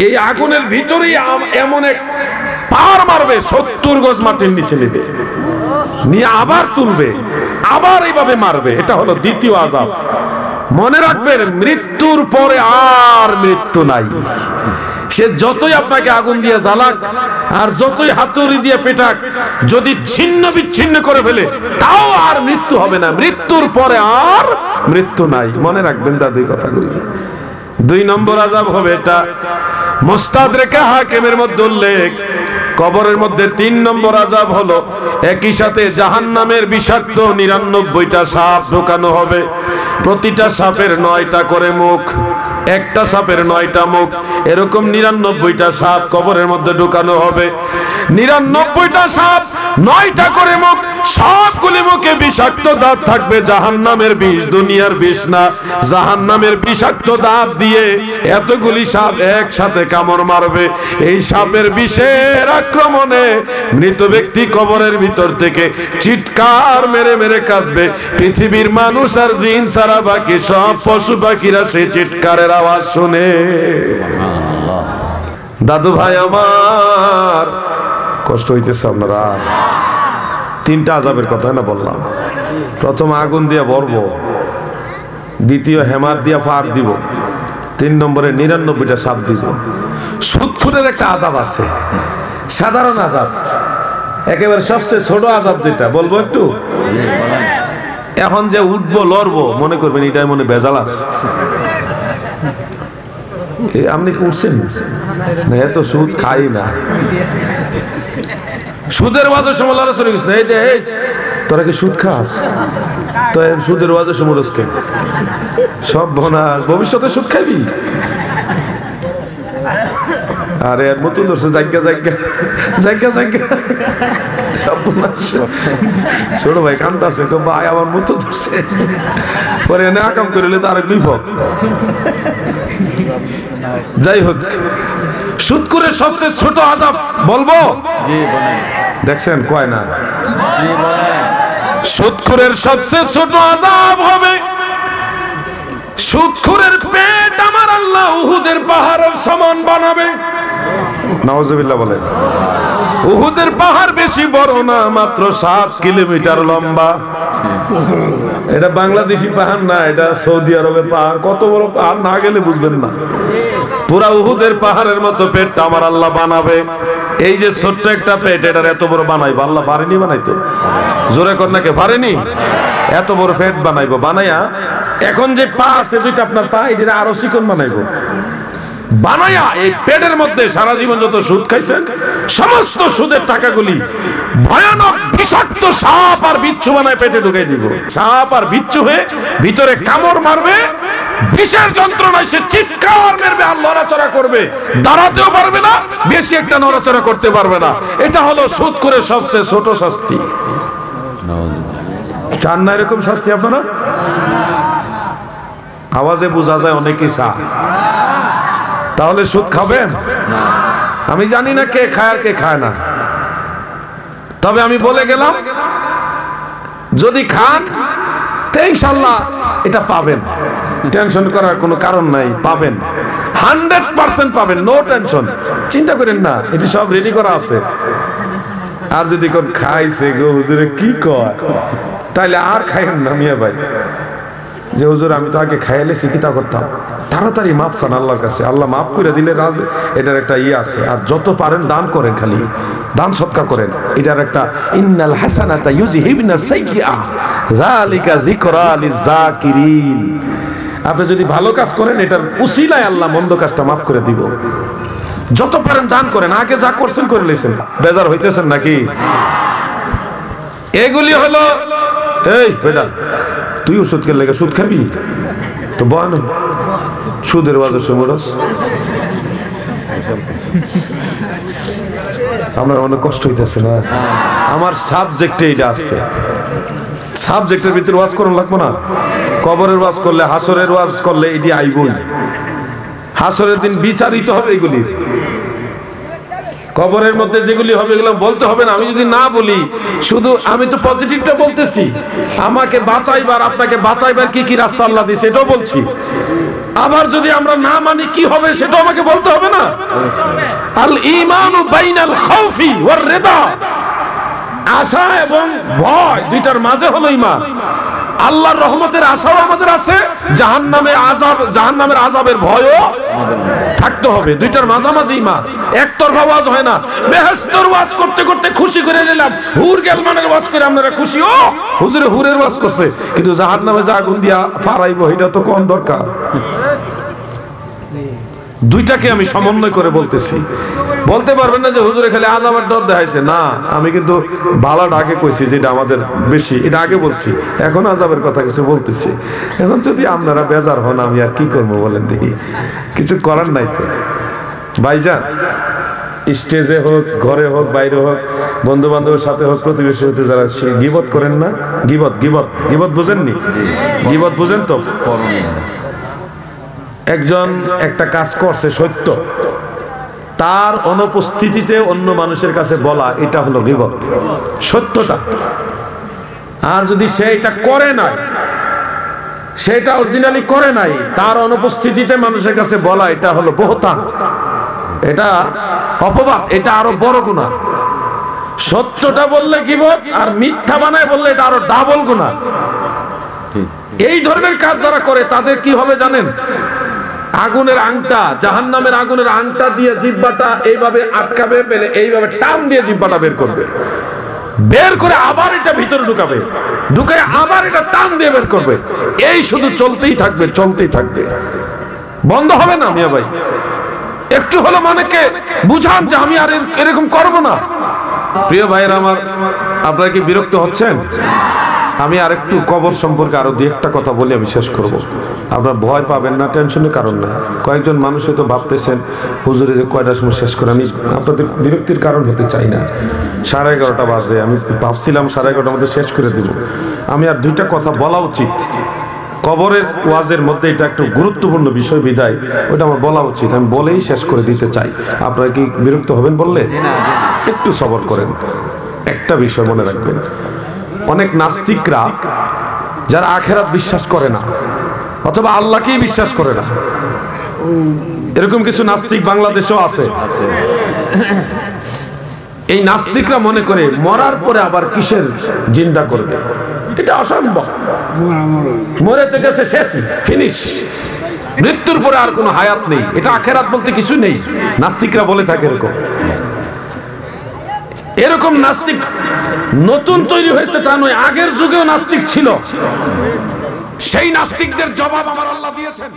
এই আগুনের ভিতরেই এমন এক পার মারবে, 70 গজ মাটির নিচে নেবে, নিয়ে আবার তুলবে, আবার এইভাবে মারবে। এটা হলো দ্বিতীয় আযাব। মনে রাখবেন, মৃত্যুর পরে আর মৃত্যু নাই। সে যতই আপনাকে আগুন দিয়ে জ্বালাক আর যতই হাতুড়ি দিয়ে পেটাক, যদি ছিন্ন বিচ্ছিন্ন করে ফেলে, তাও আর মৃত্যু হবে না। মৃত্যুর পরে আর মৃত্যু নাই। মনে রাখবেন দাদু এই কথাগুলি। 2 নম্বর আযাব হবে, এটা মুস্তাদরেকে হাকিমের মধ্যে উল্লেখ। কবরের মধ্যে 3 নম্বর আযাব হলো একই সাথে জাহান্নামের বিষাক্ত 99টা সাপ ঢোকানো হবে। প্রতিটা সাপের 9টা করে মুখ, একটা সাপের 9টা মুখ, এরকম 99টা সাপ কবরের মধ্যে ঢোকানো হবে। 99টা সাপ, 9টা করে মুখ, সবগুলি মুখে বিষাক্ত দাঁত থাকবে। জাহান্নামের বিষ, দুনিয়ার বিষ না, জাহান্নামের বিষাক্ত দাঁত দিয়ে এতগুলি সাপ একসাথে কামড় মারবে। এই সাপের বিষের আক্রমণে মৃত ব্যক্তি কবরের ভিতর থেকে চিৎকার মেরে মেরে কাঁদবে। পৃথিবীর মানুষ আর জিন ছাড়া বাকি সব পশু পাখিরা সেই চিৎকারের আওয়াজ শুনে। দাদু ভাই আমার কষ্ট হইতেছে আপনারা। তিনটা আযাবের কথা না বললাম। প্রথম আগুন দিয়ে ভরবো, দ্বিতীয় হেমার দিয়া ফার দিব, 3 নম্বরে 99টা সাপ দিব। সুদখোরের একটা আযাব আছে, সাধারণ আযাব, একেবারে সবচেয়ে ছোট আযাব যেটা বলবো একটু। এখন যে উঠবো লড়বো মনে করবেন এটাই মনে ভেজাল আছে। আপনি কি উঠছেন না? এত সুদ খাই না। সুদের ওয়াজের সময় লড়া চলে গেছে না, এই যে তোরা কি সুদ খাস? তো সুদের ওয়াজের সময় রোজকে সব বনাস, ভবিষ্যতে সুদ খাইবি। আরে এর মতো ধরছে জায়গা জায়গা জায়গা জায়গা সব বনাস। ছোট ভাই কান্দাছে, ভাই আমার মতো ধরছে, পরে এনে আকাম করিলে তার বিপদ। যাই হোক, সুদখোরের সবচেয়ে ছোট আযাব বলবো, দেখছেন কয় না? সুদখোরের সবচেয়ে ছোট আযাব হবে সুদখোরের পেট আমার আল্লাহ উহুদের পাহাড়ের সমান বানাবে। নাউজুবিল্লাহ বলেন। উহুদের পাহাড় বেশি বড় না, মাত্র 7 কিলোমিটার লম্বা। এটা বাংলাদেশি পাহাড় না, এটা সৌদি আরবের পাহাড়। কত বড় পাহাড় না গেলে বুঝবেন না। পুরা উহুদের পাহাড়ের মতো পেটটা আমার আল্লাহ বানাবে। এই যে ছোট্ট একটা পেট, এটার এত বড় বানাইবো। আল্লাহ পারেনি বানাইতো? জোরে কর নাকি পারেনি? এত বড় পেট বানাইবো, বানাইয়া এখন যে পা আছে দুইটা আপনার পা, এটা আরো চিকন বানাইবো। বানায়া এই পেটের মধ্যে সারা জীবন যত সুদ খাইছেন সমস্ত সুদের টাকাগুলি ভয়ানক বিষাক্ত সাপ আর বিচ্ছু বানায় পেটে ঢুকাই দিব। সাপ আর বিচ্ছু হয়ে ভিতরে কামড় মারবে, বিষের যন্ত্রণায় সে চিৎকার মারবে আর লড়াচড়া করবে, দাঁড়াতেও পারবে না, বেশি একটা নড়াচড়া করতে পারবে না। এটা হলো সুদখোরের সবচেয়ে ছোট শাস্তি। চান না এরকম শাস্তি আপনারা? আওয়াজে বোঝা যায় অনেকেই চায়। তাহলে সুদ খাবেন? আমি জানি না কে খায় আর কে খায় না, তবে আমি বলে গেলাম যদি খান তো ইনশাআল্লাহ এটা পাবেন। টেনশন করার কোনো কারণ নাই, পাবেন, 100% পাবেন, নো টেনশন, চিন্তা করেন না, এটি সব রেডি করা আছে। আর যদি কোন খাইছে গো হুজুরে কি কয়, তাইলে আর খাইেন না মিয়া ভাই, যে হুজুর আমি তো আগে খাইলে শিক্ষিতা করতাম। তাড়াতাড়ি মাফ চান আল্লাহর কাছে, আল্লাহ মাফ করে দিলে রাজ, এটার একটা ইয়ে আছে। আর যত পারেন দান করেন, খালি দান সদকা করেন। এটার একটা ইন্নাল হাসানাতা ইউযহিবনা সাইয়্যিআ যালিকা যিকরা লিযাকিরিন। আপনি যদি ভালো কাজ করেন এটার উসিলায় আল্লাহ মন্দ কাজটা মাফ করে দিব। যত পারেন দান করেন, আগে যা করছেন করে লইছেন, বেজার হইতেছেন নাকি? এগুলি হলো এই বেটা তুই ওষুধ কে লেগে সুদ খাবি তো বল, সুদের ওয়াজের সময় আপনার অনেক কষ্ট হইতেছে না? আমার সাবজেক্টে এইটা আজকে, সাবজেক্টের ভিতরে ওয়াজ করুন লাগবো না? কবরের ওয়াজ করলে, হাসরের ওয়াজ করলে এটি আইবই। হাসরের দিন বিচারিত হবে এগুলি। কবরের মধ্যে যেগুলি হবে এগুলো বলতে হবে না। আমি যদি না বলি, শুধু আমি তো পজিটিভটা বলতেছি, আমাকে বাঁচাইবার আপনাকে বাঁচাইবার কি কি রাস্তা আল্লাহ দিয়েছে এটাও বলছি। আবার যদি আমরা না মানি কি হবে সেটাও আমাকে বলতে হবে না? আল ঈমানু বাইনাল খাউফি ওয়ার রিদা, আশা এবং ভয় দুইটার মাঝে হলো ঈমান। আল্লাহর রহমতের আশাও আমাদের আছে, জাহান্নামের আযাবের ভয়ও থাকতে হবে। দুইটার মাঝামাঝি ঈমান, একতরফা ওয়াজ হয় না। বেহেশতের ওয়াজ করতে করতে খুশি করে দিলাম, হুর গেলমানের ওয়াজ করে আপনারা খুশি, ও হুজুরে হুরের ওয়াজ করছে, কিন্তু জাহান্নামে যে আগুন দিয়া ফারাইবো এটা তো কোন দরকার? দুইটাকে আমি সমন্বয় করে বলতেছি। বলতে পারবেন না যে হুজুরে খালি আযাবের ডর দেখাইছে, না, আমি কিন্তু ভালোটা আগে কইছি, যেটা আমাদের বেশি এটা আগে বলছি, এখন আযাবের কথা কিছু বলতেছি। এখন যদি আপনারা বেজার হন আমি আর কি করবো বলেন দেখি, কিছু করার নাই তো। ভাইজান, স্টেজে হোক, ঘরে হোক, বাইরে হোক, বন্ধু বান্ধবের সাথে হোক, প্রতিবেশীর সাথে যারা গীবত করেন না, গীবত গীবত গীবত বুঝেননি? গীবত বুঝেন তো? একজন একটা কাজ করছে সত্য, তার অনুপস্থিতিতে অন্য মানুষের কাছে বলা, এটা হলো গীবত, সত্যটা। আর যদি সে এটা করে নাই, সেটা অরিজিনালি করে নাই, তার অনুপস্থিতিতে মানুষের কাছে বলা, এটা হলো বহতান, এটা অপবাদ, এটা আরো বড় গুনাহ। সত্যটা বললে গীবত, আর মিথ্যা বানায় বললে এটা আরো ডাবল গুনাহ। এই ধরনের কাজ যারা করে তাদের কি হবে জানেন? আগুনের আংটা, জাহান্নামের আগুনের আংটা দিয়ে জিহ্বাটা এইভাবে আটকাবে, পেলে এইভাবে টান দিয়ে জিহ্বাটা বের করবে, বের করে আবার এটা ভিতরে ঢুকাবে, ঢুকে আবার এটা টান দিয়ে বের করবে। এই শুধু চলতেই থাকবে, চলতেই থাকবে, বন্ধ হবে না। মিয়া ভাই একটু হলো মানেকে বুঝান যে আমি আর এরকম করব না। প্রিয় ভাইয়েরা আমার, আপনারা কি বিরক্ত হচ্ছেন? আমি আর একটু কবর সম্পর্কে আরো দুই একটা কথা বলে আমি শেষ করব। আপনারা ভয় পাবেন না, টেনশনের কারণ না। কয়েকজন মানুষ হয়তো ভাবতেছেন হুজুরে যে কয়টার সময় শেষ করে, আমি আপনাদের বিরক্তির কারণ হতে চাই না। 11:30 বাজে, আমি ভাবছিলাম 11:30 মধ্যে শেষ করে দিব। আমি আর দুইটা কথা বলা উচিত, কবরের ওয়াজের মধ্যে এটা একটু গুরুত্বপূর্ণ বিষয় বিদায়, ওটা আমার বলা উচিত, আমি বলেই শেষ করে দিতে চাই। আপনারা কি বিরক্ত হবেন বললে? একটু সবর করেন। একটা বিষয় মনে রাখবেন, অনেক নাস্তিকরা যারা আখেরাত বিশ্বাস করে না অথবা আল্লাহকেই বিশ্বাস করে না, এরকম কিছু নাস্তিক বাংলাদেশেও আছে। এই নাস্তিকরা মনে করে মরার পরে আবার কিসের জিন্দা করবে, এটা অসম্ভব। মরেতে গেছে, শেষ, ফিনিশ, মৃত্যুর পরে আর কোনো হায়াত নেই, এটা আখেরাত বলতে কিছু নেই। নাস্তিকরা বলে থাকে এরকম। এরকম নাস্তিক নতুন তৈরি হয়েছে তা নয়, আগের যুগেও নাস্তিক ছিল। সেই নাস্তিকদের জবাব আমার আল্লাহ দিয়েছেন।